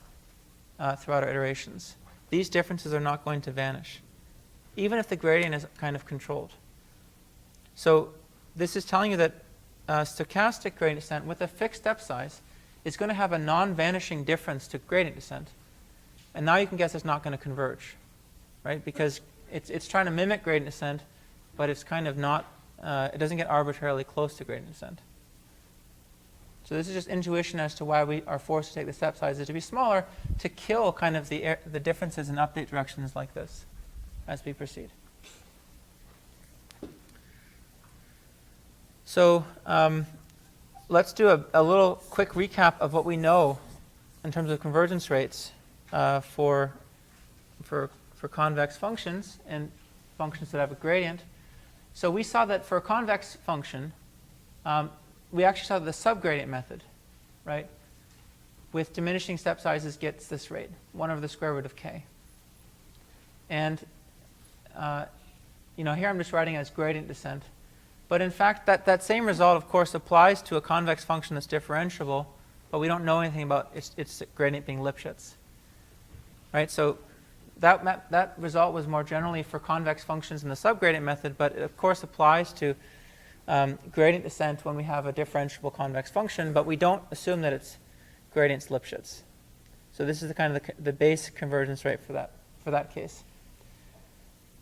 throughout our iterations. These differences are not going to vanish, even if the gradient is kind of controlled. So this is telling you that stochastic gradient descent with a fixed step size is going to have a non-vanishing difference to gradient descent. And now you can guess it's not going to converge, right? Because it's trying to mimic gradient descent, but it's kind of not, it doesn't get arbitrarily close to gradient descent. So this is just intuition as to why we are forced to take the step sizes to be smaller to kill kind of the differences in update directions like this as we proceed. So let's do a little quick recap of what we know in terms of convergence rates for convex functions and functions that have a gradient. So we saw that for a convex function, we actually saw the subgradient method, right? With diminishing step sizes gets this rate, 1 over the square root of k. And here I'm just writing as gradient descent. But in fact, that same result, of course, applies to a convex function that's differentiable, but we don't know anything about its gradient being Lipschitz. Right? So that result was more generally for convex functions in the subgradient method, but it, of course, applies to gradient descent when we have a differentiable convex function, but we don't assume that its gradient's Lipschitz. So this is the kind of the base convergence rate for that case.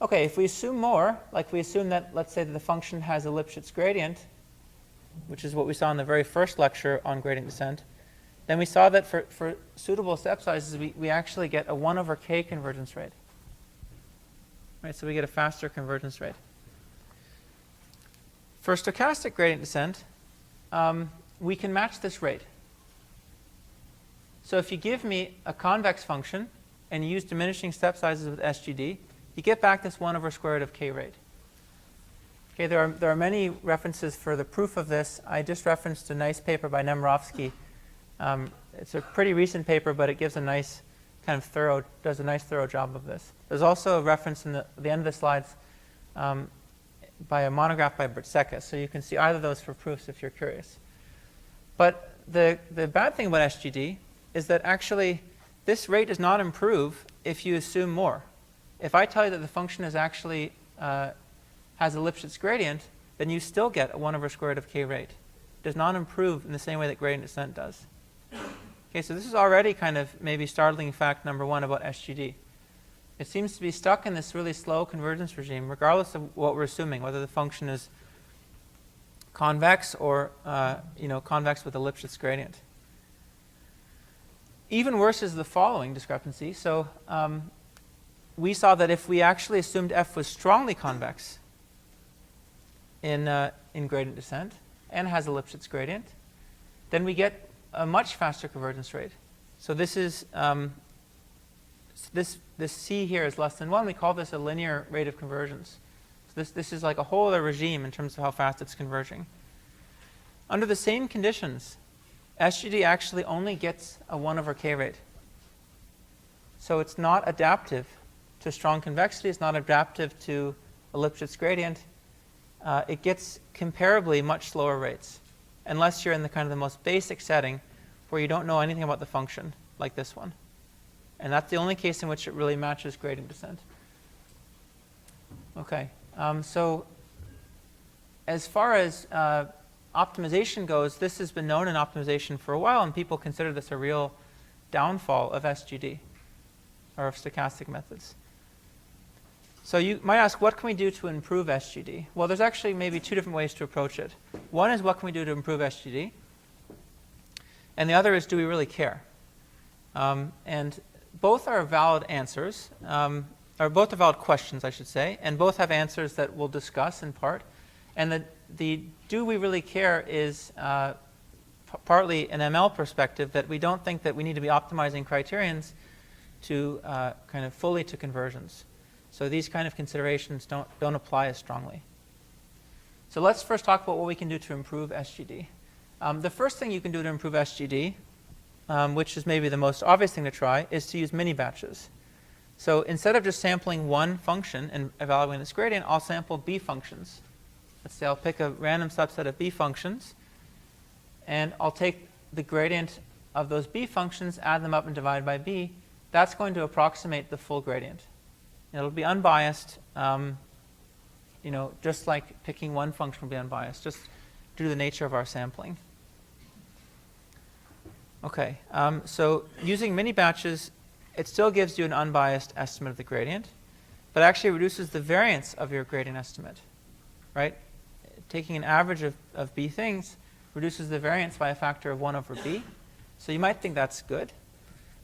Okay, if we assume more, like we assume that, let's say that the function has a Lipschitz gradient, which is what we saw in the very first lecture on gradient descent, then we saw that for suitable step sizes, we actually get a 1 over k convergence rate. Right, so we get a faster convergence rate. For stochastic gradient descent, we can match this rate. So if you give me a convex function and you use diminishing step sizes with SGD, you get back this 1 over square root of k rate. Okay, there are many references for the proof of this. I just referenced a nice paper by Nemirovsky. It's a pretty recent paper, but it gives a nice does a nice thorough job of this. There's also a reference in the end of the slides by a monograph by Bertsekas, so you can see either of those for proofs if you're curious. But the bad thing about SGD is that actually this rate does not improve if you assume more. If I tell you that the function is actually has a Lipschitz gradient, then you still get a 1 over square root of k rate. It does not improve in the same way that gradient descent does. Okay, so this is already kind of maybe startling fact number 1 about SGD. It seems to be stuck in this really slow convergence regime, regardless of what we're assuming, whether the function is convex or convex with a Lipschitz gradient. Even worse is the following discrepancy. So we saw that if we actually assumed f was strongly convex in gradient descent and has a Lipschitz gradient, then we get a much faster convergence rate. So this is this c here is less than 1. We call this a linear rate of convergence. So this is like a whole other regime in terms of how fast it's converging. Under the same conditions, SGD actually only gets a 1 over k rate. So it's not adaptive to strong convexity. It's not adaptive to a Lipschitz gradient. It gets comparably much slower rates, unless you're in the most basic setting where you don't know anything about the function, like this one. And that's the only case in which it really matches gradient descent. Okay, so as far as optimization goes, this has been known in optimization for a while, and people consider this a real downfall of SGD, or of stochastic methods. So you might ask, what can we do to improve SGD? Well, there's actually maybe 2 different ways to approach it. One is, what can we do to improve SGD? And the other is, do we really care? And both are valid answers, or both are valid questions, I should say, and both have answers that we'll discuss in part. And the do we really care is partly an ML perspective, that we don't think that we need to be optimizing criterions to fully to conversions. So these kind of considerations don't apply as strongly. So let's first talk about what we can do to improve SGD. The first thing you can do to improve SGD, which is maybe the most obvious thing to try, is to use mini batches. So instead of just sampling one function and evaluating its gradient, I'll sample b functions. Let's say I'll pick a random subset of b functions, and I'll take the gradient of those b functions, add them up, and divide by b. That's going to approximate the full gradient. It'll be unbiased, just like picking one function will be unbiased, just due to the nature of our sampling. Okay, so using mini batches, it still gives you an unbiased estimate of the gradient, but actually reduces the variance of your gradient estimate, right? Taking an average of b things reduces the variance by a factor of 1 over b. So you might think that's good,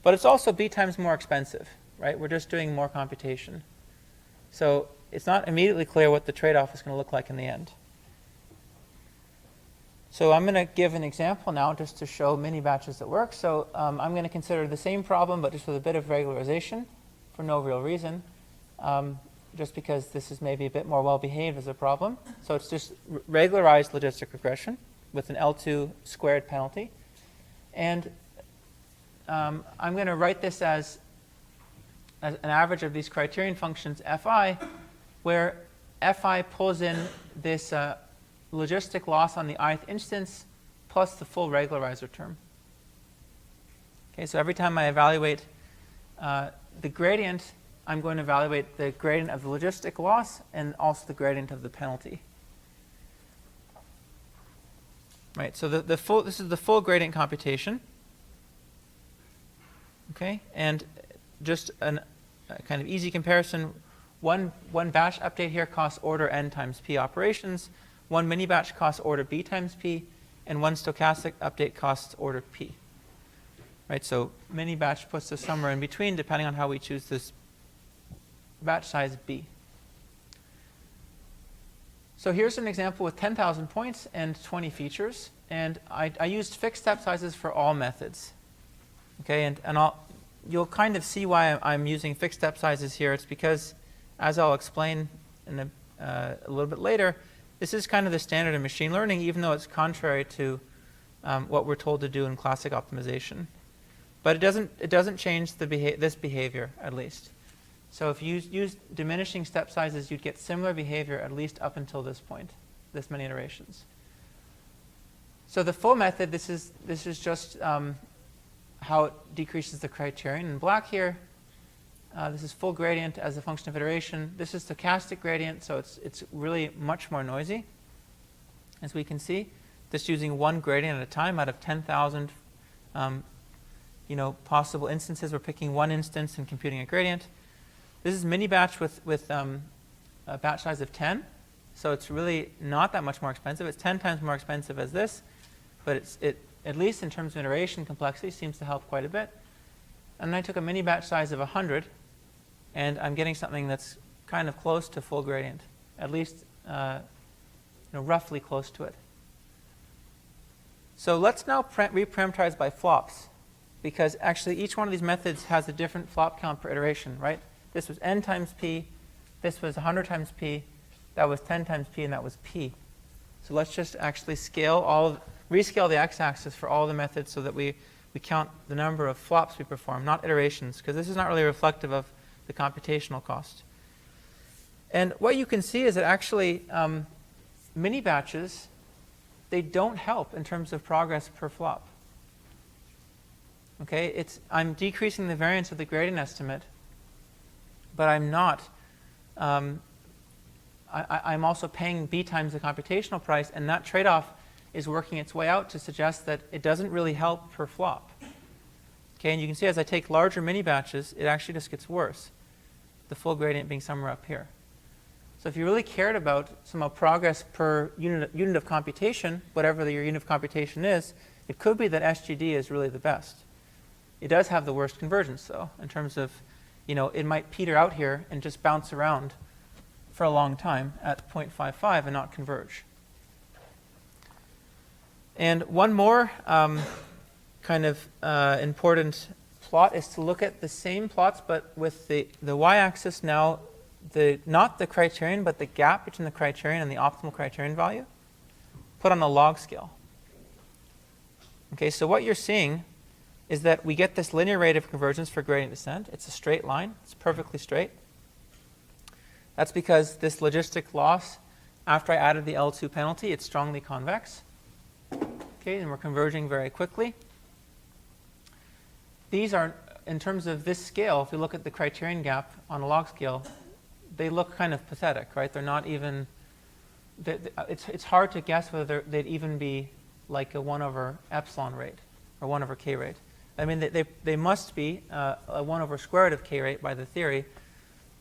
but it's also b times more expensive, right? We're just doing more computation. So it's not immediately clear what the trade-off is going to look like in the end. So I'm going to give an example now just to show mini batches that work. So I'm going to consider the same problem, but just with a bit of regularization for no real reason, just because this is maybe a bit more well-behaved as a problem. So it's just regularized logistic regression with an L2 squared penalty. And I'm going to write this as an average of these criterion functions fi, where fi pulls in this logistic loss on the ith instance plus the full regularizer term. Okay, so every time I evaluate the gradient, I'm going to evaluate the gradient of the logistic loss and also the gradient of the penalty. Right, so this is the full gradient computation. Okay, and just a kind of easy comparison, one batch update here costs order n times p operations, one mini batch costs order b times p, and one stochastic update costs order p. Right, so mini batch puts us somewhere in between depending on how we choose this batch size b. So here's an example with 10,000 points and 20 features, and I used fixed step sizes for all methods. Okay, and you'll kind of see why I'm using fixed step sizes here. It's because, as I'll explain in a little bit later, this is kind of the standard in machine learning, even though it's contrary to what we're told to do in classic optimization. But it doesn't change this behavior, at least. So if you use diminishing step sizes, you'd get similar behavior at least up until this point, this many iterations. So the full method, this is just how it decreases the criterion. In black here, this is full gradient as a function of iteration. This is stochastic gradient, so it's really much more noisy, as we can see. Just using one gradient at a time out of 10,000 possible instances. We're picking one instance and computing a gradient. This is mini batch with a batch size of 10, so it's really not that much more expensive. It's 10 times more expensive as this, but it at least in terms of iteration complexity seems to help quite a bit. And then I took a mini batch size of 100, and I'm getting something that's kind of close to full gradient, at least roughly close to it. So let's now reparameterize by flops, because actually each one of these methods has a different flop count per iteration, right? This was n times p, this was 100 times p, that was 10 times p, and that was p. So let's just actually rescale the x-axis for all the methods so that we count the number of flops we perform, not iterations, because this is not really reflective of the computational cost. And what you can see is that actually mini batches, they don't help in terms of progress per flop. Okay, I'm decreasing the variance of the gradient estimate, but I'm not. I'm also paying b times the computational price, and that trade-off is working its way out to suggest that it doesn't really help per flop. Okay, and you can see as I take larger mini batches, it actually just gets worse, the full gradient being somewhere up here. So if you really cared about somehow progress per unit of computation, whatever your unit of computation is, it could be that SGD is really the best. It does have the worst convergence, though, in terms of, it might peter out here and just bounce around for a long time at 0.55 and not converge. And one more kind of important plot is to look at the same plots, but with the y-axis now, not the criterion, but the gap between the criterion and the optimal criterion value, put on a log scale. Okay, so what you're seeing is that we get this linear rate of convergence for gradient descent. It's a straight line. It's perfectly straight. That's because this logistic loss, after I added the L2 penalty, it's strongly convex. Okay, and we're converging very quickly. These are, in terms of this scale, if you look at the criterion gap on a log scale, they look kind of pathetic, right? They're not even, it's hard to guess whether they'd even be like a 1 over epsilon rate or 1 over k rate. I mean, they must be a 1 over square root of k rate by the theory,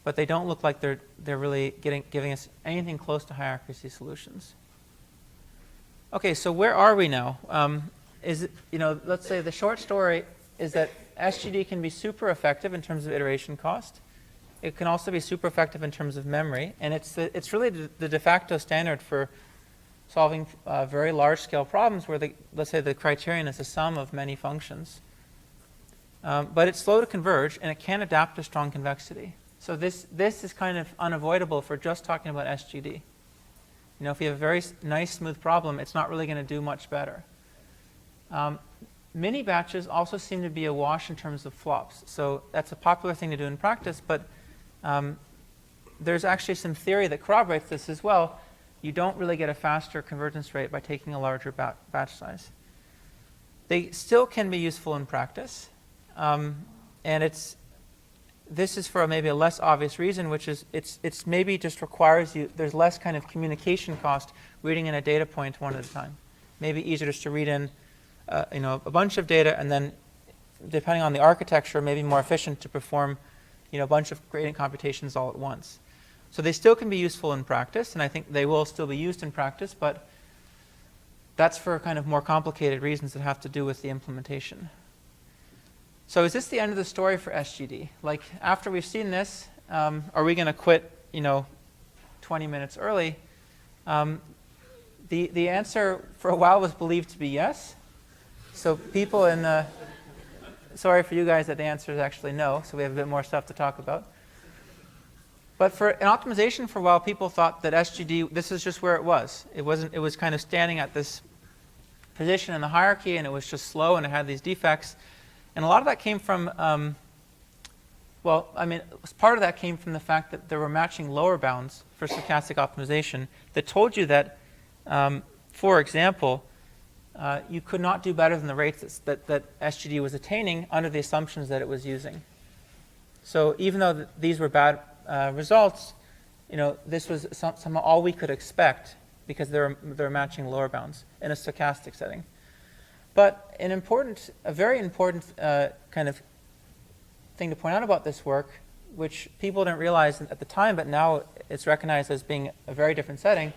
but they don't look like they're really giving us anything close to high accuracy solutions. Okay, so where are we now? Let's say the short story is that SGD can be super effective in terms of iteration cost. It can also be super effective in terms of memory, and it's really the de facto standard for solving very large-scale problems where, let's say, the criterion is the sum of many functions. But it's slow to converge, and it can adapt to strong convexity. So this is kind of unavoidable if we're just talking about SGD. If you have a very nice, smooth problem, it's not really going to do much better. Mini batches also seem to be a wash in terms of flops. So that's a popular thing to do in practice, but there's actually some theory that corroborates this as well. You don't really get a faster convergence rate by taking a larger batch size. They still can be useful in practice. And this is for maybe a less obvious reason, which is it's maybe just requires there's less kind of communication cost reading in a data point one at a time. Maybe easier just to read in a bunch of data, and then depending on the architecture, maybe more efficient to perform a bunch of gradient computations all at once. So they still can be useful in practice, and I think they will still be used in practice, but that's for kind of more complicated reasons that have to do with the implementation. So is this the end of the story for SGD? Like, after we've seen this, are we going to quit 20 minutes early? The answer for a while was believed to be yes. So people sorry for you guys that the answer is actually no, so we have a bit more stuff to talk about. But for an optimization, for a while, people thought that SGD, this is just where it was. It was kind of standing at this position in the hierarchy, and it was just slow, and it had these defects. And a lot of that came from, part of that came from the fact that there were matching lower bounds for stochastic optimization that told you that, for example, you could not do better than the rates that SGD was attaining under the assumptions that it was using. So even though these were bad results, this was somehow all we could expect because they're matching lower bounds in a stochastic setting. But a very important kind of thing to point out about this work, which people didn't realize at the time, but now it's recognized as being a very different setting,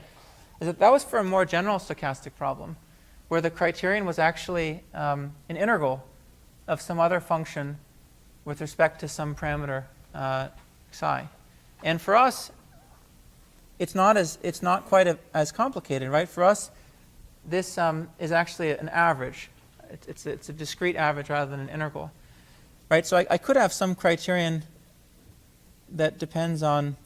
is that was for a more general stochastic problem, where the criterion was actually an integral of some other function with respect to some parameter psi. And for us, it's not quite as complicated, right? For us, this is actually an average. It's a discrete average rather than an integral, right? So I could have some criterion that depends on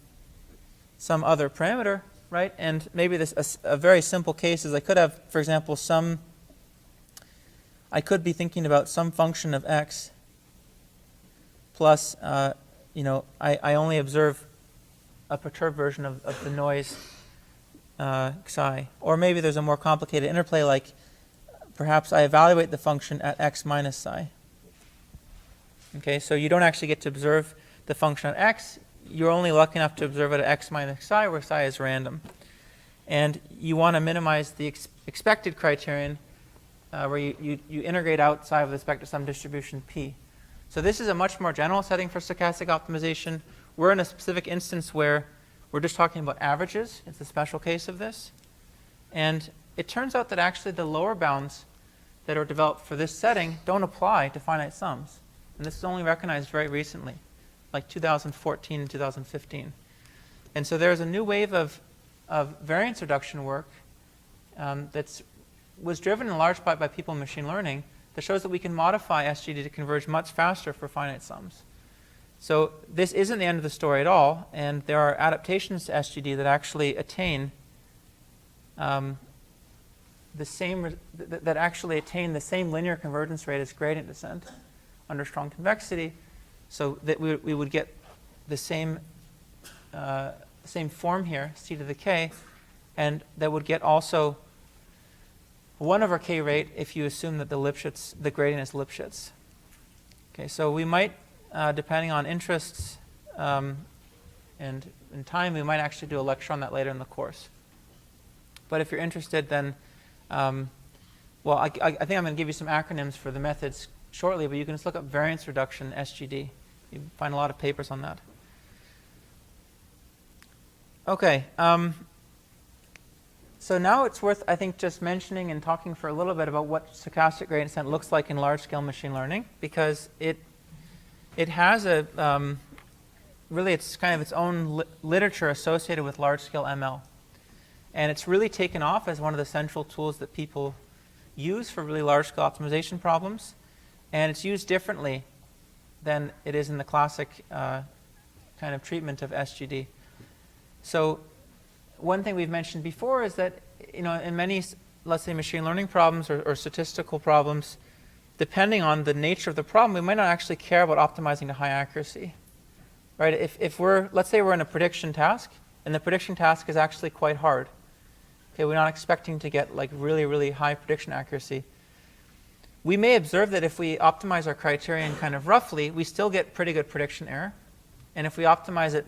some other parameter, right? And maybe a very simple case is I could have, for example, I could be thinking about some function of x plus, I only observe a perturbed version of the noise psi. Or maybe there's a more complicated interplay, like perhaps I evaluate the function at x minus psi. Okay, so you don't actually get to observe the function at x. You're only lucky enough to observe it at x minus psi, where psi is random. And you want to minimize the expected criterion, where you integrate out psi with respect to some distribution p. So this is a much more general setting for stochastic optimization. We're in a specific instance where we're just talking about averages. It's a special case of this. And it turns out that actually the lower bounds that are developed for this setting don't apply to finite sums. And this is only recognized very recently, like 2014 and 2015. And so there's a new wave of variance reduction work that was driven in large part by people in machine learning that shows that we can modify SGD to converge much faster for finite sums. So this isn't the end of the story at all, and there are adaptations to SGD that actually attain the same linear convergence rate as gradient descent under strong convexity, so that we would get the same form here, c to the k, and that would get also 1/k rate if you assume that the gradient is Lipschitz. Okay, so we might, depending on interests and in time, we might actually do a lecture on that later in the course. But if you're interested, then, I think I'm going to give you some acronyms for the methods shortly, but you can just look up variance reduction SGD. You find a lot of papers on that. Okay. So now it's worth, I think, just mentioning and talking for a little bit about what stochastic gradient descent looks like in large-scale machine learning, because it has really it's kind of its own literature associated with large-scale ML. And it's really taken off as one of the central tools that people use for really large-scale optimization problems. And it's used differently than it is in the classic kind of treatment of SGD. So one thing we've mentioned before is that, in many, let's say, machine learning problems or statistical problems, depending on the nature of the problem, we might not actually care about optimizing to high accuracy. Right? If let's say we're in a prediction task, and the prediction task is actually quite hard. Okay, we're not expecting to get like really, really high prediction accuracy. We may observe that if we optimize our criterion kind of roughly, we still get pretty good prediction error. And if we optimize it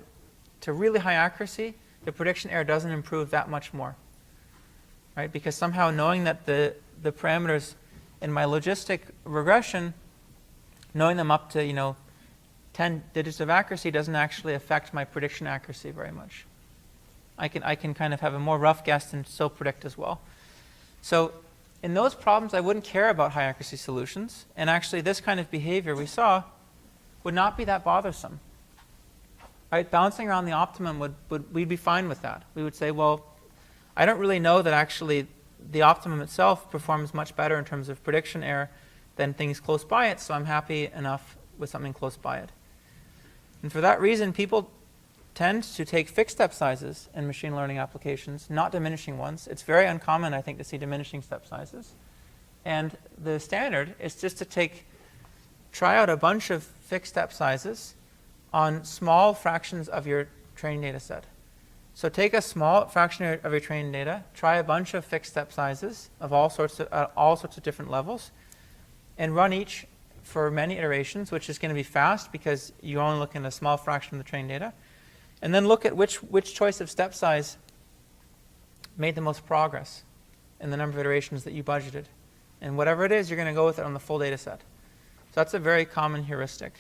to really high accuracy, the prediction error doesn't improve that much more. Right? Because somehow knowing that the parameters in my logistic regression, knowing them up to 10 digits of accuracy doesn't actually affect my prediction accuracy very much. I can kind of have a more rough guess and still predict as well. So in those problems, I wouldn't care about high accuracy solutions. And actually, this kind of behavior we saw would not be that bothersome. Right? Bouncing around the optimum we'd be fine with that. We would say, well, I don't really know that actually the optimum itself performs much better in terms of prediction error than things close by it, so I'm happy enough with something close by it. And for that reason, people tend to take fixed step sizes in machine learning applications, not diminishing ones. It's very uncommon, I think, to see diminishing step sizes. And the standard is just to try out a bunch of fixed step sizes on small fractions of your training data set. So take a small fraction of your training data, try a bunch of fixed step sizes of all sorts of different levels, and run each for many iterations, which is going to be fast because you only look in a small fraction of the training data. And then look at which choice of step size made the most progress in the number of iterations that you budgeted. And whatever it is, you're going to go with it on the full data set. So that's a very common heuristic.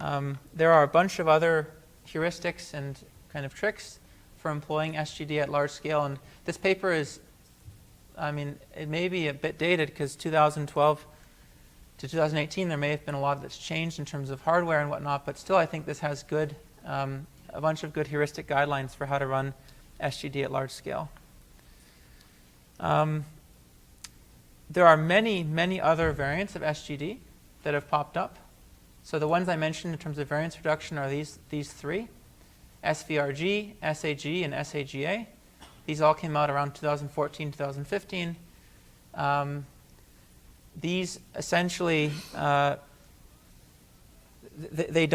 There are a bunch of other heuristics and kind of tricks for employing SGD at large scale. And this paper is, it may be a bit dated because 2012 to 2018, there may have been a lot that's changed in terms of hardware and whatnot, but still I think this has a bunch of good heuristic guidelines for how to run SGD at large scale. There are many, many other variants of SGD that have popped up. So the ones I mentioned in terms of variance reduction are these three: SVRG, SAG, and SAGA. These all came out around 2014, 2015. These essentially, they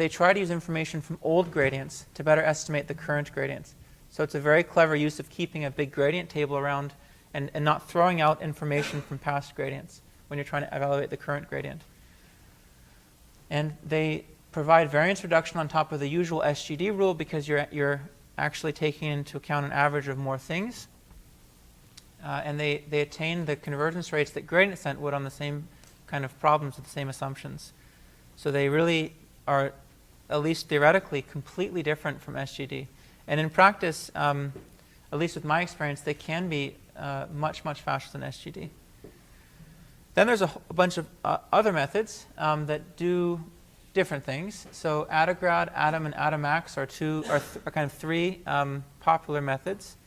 try to use information from old gradients to better estimate the current gradients. So it's a very clever use of keeping a big gradient table around and not throwing out information from past gradients when you're trying to evaluate the current gradient. And they provide variance reduction on top of the usual SGD rule because you're actually taking into account an average of more things. And they attain the convergence rates that gradient descent would on the same kind of problems with the same assumptions. So they really are, at least theoretically, completely different from SGD. And in practice, at least with my experience, they can be much, much faster than SGD. Then there's a bunch of other methods that do different things. So Attograd, Atom, and Atomax are kind of three popular methods.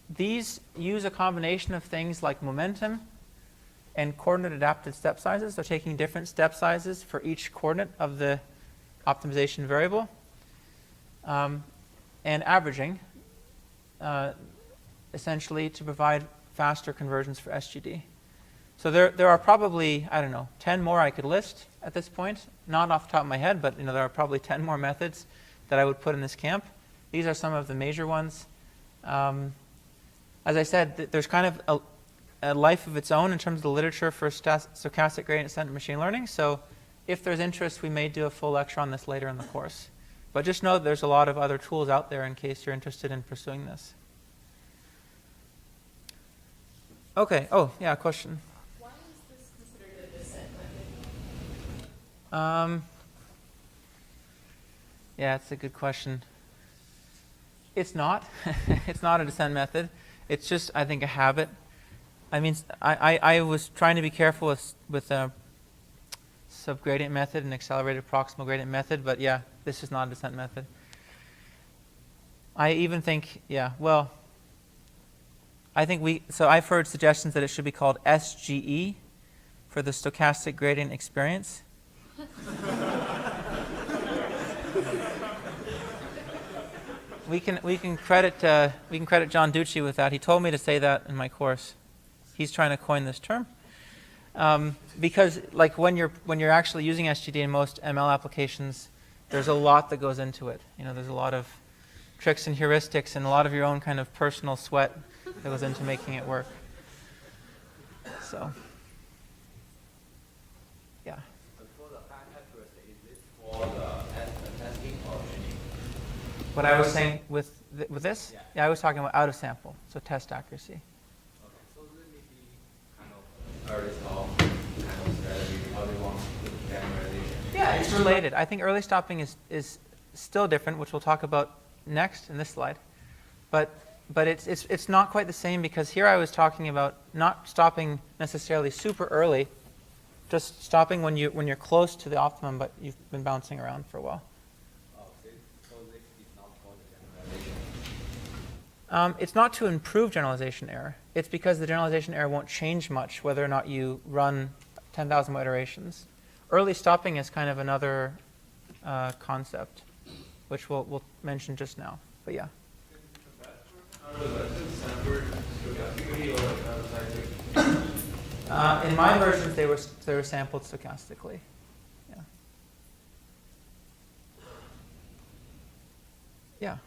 These use a combination of things like momentum and coordinate adapted step sizes. So taking different step sizes for each coordinate of the optimization variable, and averaging, essentially to provide faster conversions for SGD. So there are probably, 10 more I could list at this point. Not off the top of my head, but there are probably 10 more methods that I would put in this camp. These are some of the major ones. As I said, there's kind of a life of its own in terms of the literature for stochastic gradient descent in machine learning. So if there's interest, we may do a full lecture on this later in the course. But just know that there's a lot of other tools out there in case you're interested in pursuing this. Okay. Oh, yeah, question. Why is this considered a descent method? Yeah, it's a good question. It's not. It's not a descent method. It's just, I think, a habit. I mean, I was trying to be careful with a subgradient method and accelerated proximal gradient method, but yeah, this is not a descent method. I even think, yeah, well, I think so I've heard suggestions that it should be called SGE for the stochastic gradient experience. We can credit John Ducci with that. He told me to say that in my course. He's trying to coin this term. Because like when you're actually using SGD in most ML applications, there's a lot that goes into it. You know, there's a lot of tricks and heuristics and a lot of your own kind of personal sweat that goes into making it work. So, yeah. For the high accuracy, is this for the testing or training? What I was saying with this? Yeah. I was talking about out of sample, so test accuracy. Okay, so let me be kind of early stop kind of strategy because we want to generalization. Yeah, it's related. I think early stopping is still different, which we'll talk about next in this slide. But it's not quite the same because here I was talking about not stopping necessarily super early, just stopping when you're close to the optimum, but you've been bouncing around for a while. Oh, so this is not for the generalization. It's not to improve generalization error. It's because the generalization error won't change much whether or not you run 10,000 iterations. Early stopping is kind of another concept, which we'll mention just now. But yeah. In my versions, they were sampled stochastically. Yeah. Yeah.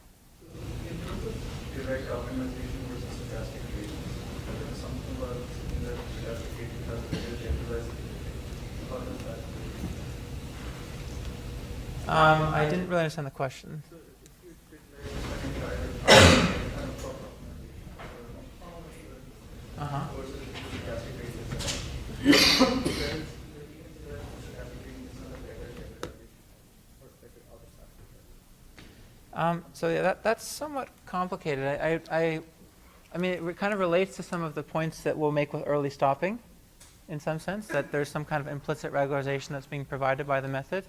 In terms of direct optimization versus stochastic gradient, there's something about in the stochastic gradient has a better generalized. How does that? I didn't really understand the question. So if you did kind of proper optimization, Uh-huh. versus stochastic gradient, then stochastic gradient is not a better generalization perspective out of that. So yeah, that's somewhat complicated. I mean, it kind of relates to some of the points that we'll make with early stopping, in some sense, that there's some kind of implicit regularization that's being provided by the method.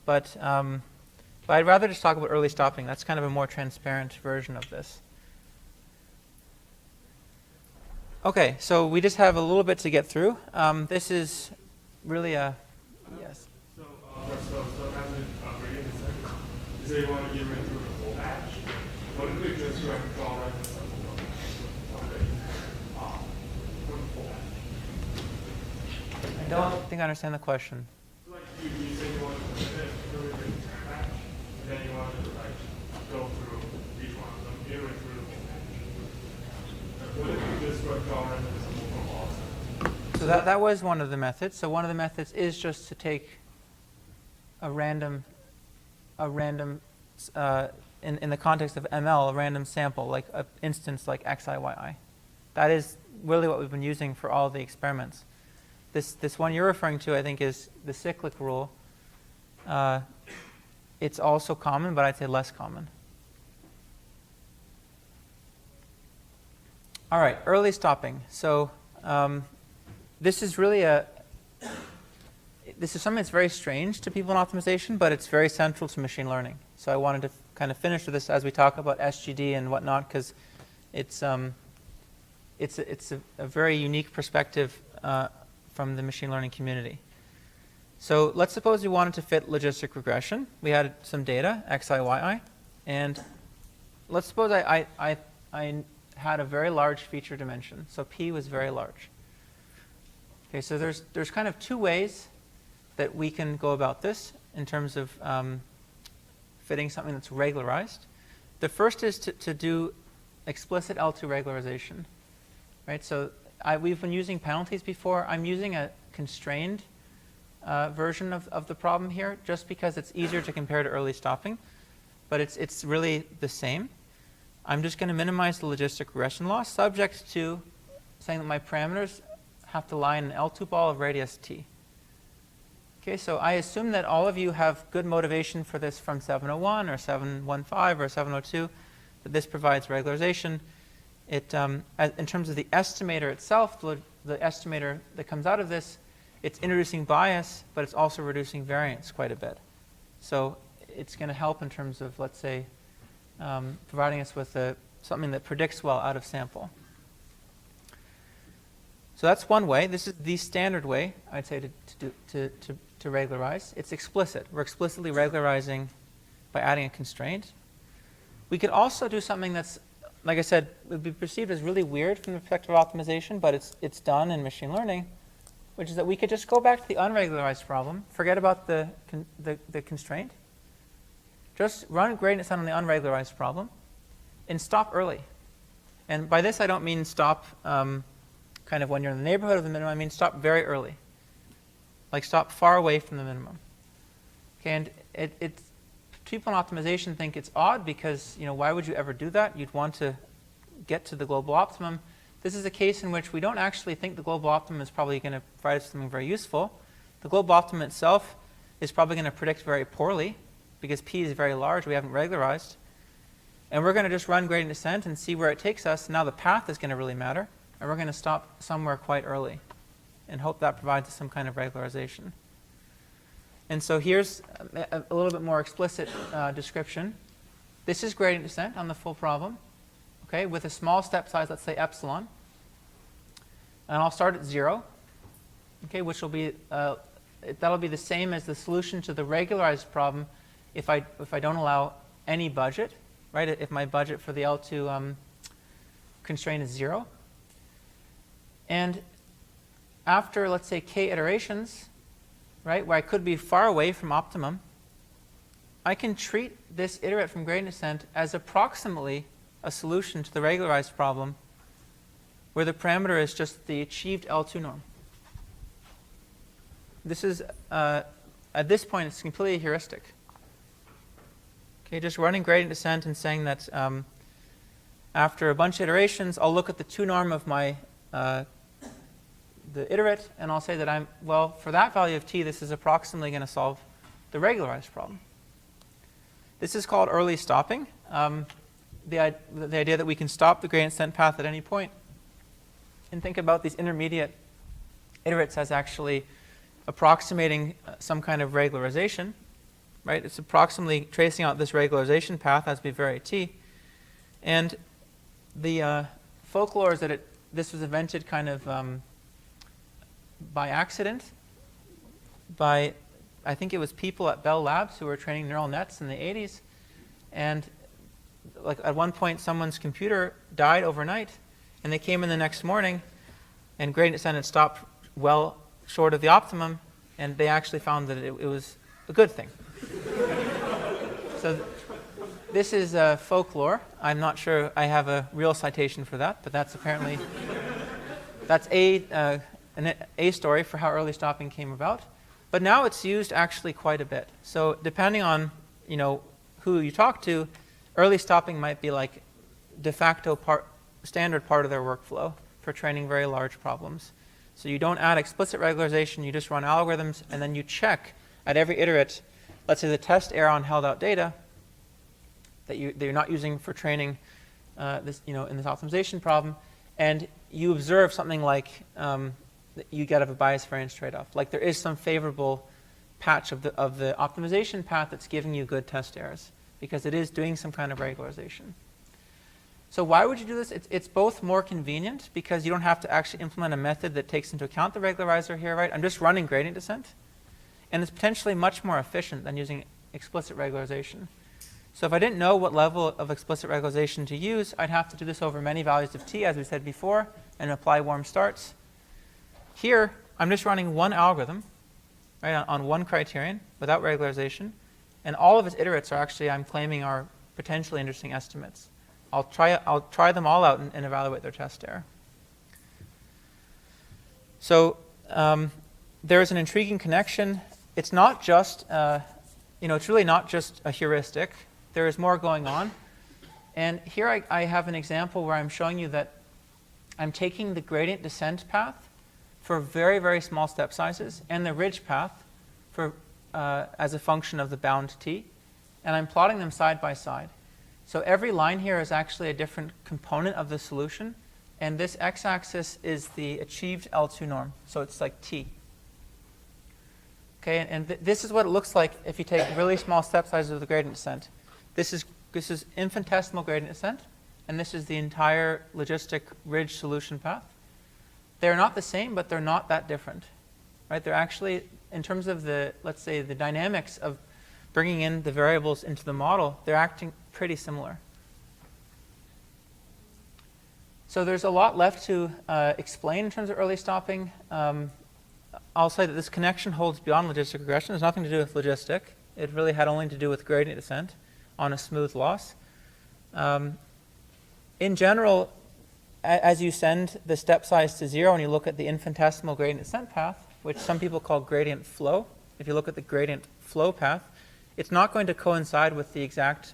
But I'd rather just talk about early stopping. That's kind of a more transparent version of this. Okay, so we just have a little bit to get through. This is really a, yes. So as a gradient descent, is that you want to iterate through the whole batch? What if we just try to draw right in something for the full batch? I don't think I understand the question. Like you say you want to iterate through the batch, and then you want to like go through each one of them, iterate through the whole batch. What if you just draw right into something from all of them? So that was one of the methods. So one of the methods is just to take a random in the context of ML, a random sample, like an instance like xi, yi. That is really what we've been using for all the experiments. This one you're referring to, I think, is the cyclic rule. It's also common, but I'd say less common. All right, early stopping. So this is really this is something that's very strange to people in optimization, but it's very central to machine learning. So I wanted to kind of finish with this as we talk about SGD and whatnot, because it's a very unique perspective from the machine learning community. So let's suppose we wanted to fit logistic regression. We had some data, xi, yi, and let's suppose I had a very large feature dimension. So P was very large. Okay, so there's kind of two ways that we can go about this in terms of fitting something that's regularized. The first is to do explicit L2 regularization, right? So we've been using penalties before. I'm using a constrained version of the problem here just because it's easier to compare to early stopping, but it's really the same. I'm just going to minimize the logistic regression loss subject to saying that my parameters have to lie in an L2 ball of radius t. Okay, so I assume that all of you have good motivation for this from 701 or 715 or 702, that this provides regularization. In terms of the estimator itself, the estimator that comes out of this, it's introducing bias, but it's also reducing variance quite a bit. So it's going to help in terms of, let's say, providing us with something that predicts well out of sample. So that's one way. This is the standard way, I'd say, to regularize. It's explicit. We're explicitly regularizing by adding a constraint. We could also do something that's, like I said, would be perceived as really weird from the perspective of optimization, but it's done in machine learning, which is that we could just go back to the unregularized problem, forget about the constraint, just run gradient descent on the unregularized problem, and stop early. And by this, I don't mean stop kind of when you're in the neighborhood of the minimum. I mean stop very early, like stop far away from the minimum. Okay, and it's people in optimization think it's odd because, why would you ever do that? You'd want to get to the global optimum. This is a case in which we don't actually think the global optimum is probably going to provide us something very useful. The global optimum itself is probably going to predict very poorly because p is very large. We haven't regularized. And we're going to just run gradient descent and see where it takes us. Now the path is going to really matter. And we're going to stop somewhere quite early and hope that provides us some kind of regularization. And so here's a little bit more explicit description. This is gradient descent on the full problem, okay, with a small step size, let's say epsilon. And I'll start at 0, okay, which will be, that'll be the same as the solution to the regularized problem if I don't allow any budget, right, if my budget for the L2 constraint is 0. And after, let's say, k iterations, right, where I could be far away from optimum, I can treat this iterate from gradient descent as approximately a solution to the regularized problem where the parameter is just the achieved L2 norm. This is, at this point, it's completely heuristic. Okay, just running gradient descent and saying that after a bunch of iterations, I'll look at the 2 norm of my the iterate, and I'll say that for that value of t, this is approximately going to solve the regularized problem. This is called early stopping. The idea that we can stop the gradient descent path at any point and think about these intermediate iterates as actually approximating some kind of regularization, right? It's approximately tracing out this regularization path as we vary t. And the folklore is that this was invented kind of by accident by, I think it was people at Bell Labs who were training neural nets in the 80s. And like at one point, someone's computer died overnight, and they came in the next morning, and gradient descent had stopped well short of the optimum, and they actually found that it was a good thing. So this is folklore. I'm not sure I have a real citation for that, but that's apparently that's a story for how early stopping came about. But now it's used actually quite a bit. So depending on who you talk to, early stopping might be like de facto standard part of their workflow for training very large problems. So you don't add explicit regularization, you just run algorithms, and then you check at every iterate, let's say the test error on held out data that you're not using for training this, in this optimization problem, and you observe something like you get a bias variance trade-off. Like there is some favorable patch of the optimization path that's giving you good test errors because it is doing some kind of regularization. So why would you do this? It's both more convenient because you don't have to actually implement a method that takes into account the regularizer here, right? I'm just running gradient descent. And it's potentially much more efficient than using explicit regularization. So if I didn't know what level of explicit regularization to use, I'd have to do this over many values of t, as we said before, and apply warm starts. Here, I'm just running one algorithm, right, on one criterion without regularization, and all of its iterates are actually, I'm claiming, are potentially interesting estimates. I'll try them all out and evaluate their test error. So there is an intriguing connection. It's not just, it's really not just a heuristic. There is more going on. And here I have an example where I'm showing you that I'm taking the gradient descent path for very, very small step sizes and the ridge path for as a function of the bound t, and I'm plotting them side by side. So every line here is actually a different component of the solution, and this x-axis is the achieved L2 norm, so it's like t. Okay, and this is what it looks like if you take really small step sizes of the gradient descent. This is this is infinitesimal gradient descent, and this is the entire logistic ridge solution path. They're not the same, but they're not that different, right? They're actually, in terms of the, let's say, the dynamics of bringing in the variables into the model, they're acting pretty similar. So there's a lot left to explain in terms of early stopping. I'll say that this connection holds beyond logistic regression. There's nothing to do with logistic. It really had only to do with gradient descent on a smooth loss. In general, as you send the step size to 0 and you look at the infinitesimal gradient descent path, which some people call gradient flow, if you look at the gradient flow path, it's not going to coincide with the exact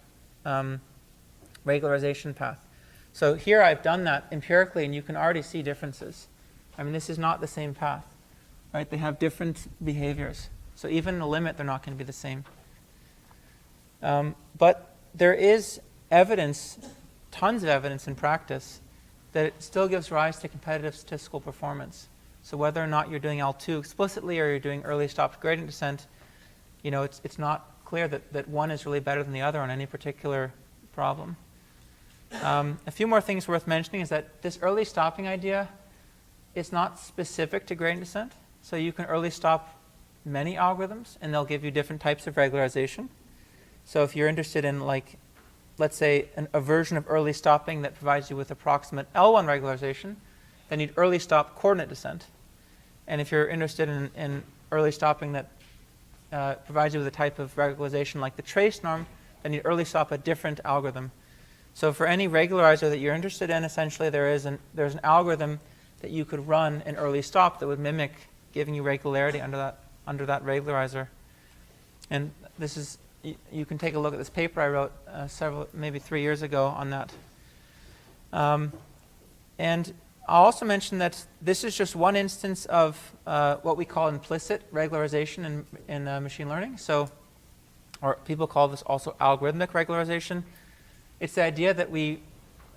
regularization path. So here I've done that empirically, and you can already see differences. I mean, this is not the same path, right? They have different behaviors. So even in the limit, they're not going to be the same. But there is evidence, tons of evidence in practice, that it still gives rise to competitive statistical performance. So whether or not you're doing L2 explicitly or you're doing early stopped gradient descent, you know, it's not clear that one is really better than the other on any particular problem. A few more things worth mentioning is that this early stopping idea is not specific to gradient descent. So you can early stop many algorithms, and they'll give you different types of regularization. So if you're interested in, like, let's say, a version of early stopping that provides you with approximate L1 regularization, then you'd early stop coordinate descent. And if you're interested in early stopping that provides you with a type of regularization like the trace norm, then you'd early stop a different algorithm. So for any regularizer that you're interested in, essentially there's an algorithm that you could run an early stop that would mimic giving you regularity under that regularizer. And this is, you can take a look at this paper I wrote maybe 3 years ago on that. And I'll also mention that this is just one instance of what we call implicit regularization in machine learning. So, or people call this also algorithmic regularization. It's the idea that we,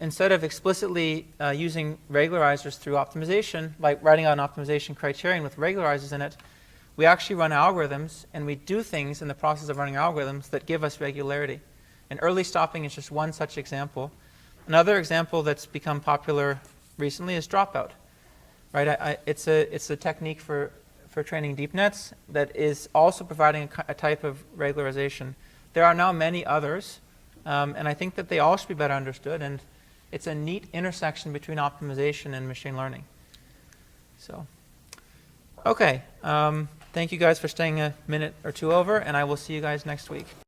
instead of explicitly using regularizers through optimization, like writing out an optimization criterion with regularizers in it, we actually run algorithms, and we do things in the process of running algorithms that give us regularity. And early stopping is just one such example. Another example that's become popular recently is dropout. Right? It's a technique for training deep nets that is also providing a type of regularization. There are now many others, and I think that they all should be better understood. And it's a neat intersection between optimization and machine learning. So, okay. Thank you guys for staying a minute or two over, and I will see you guys next week.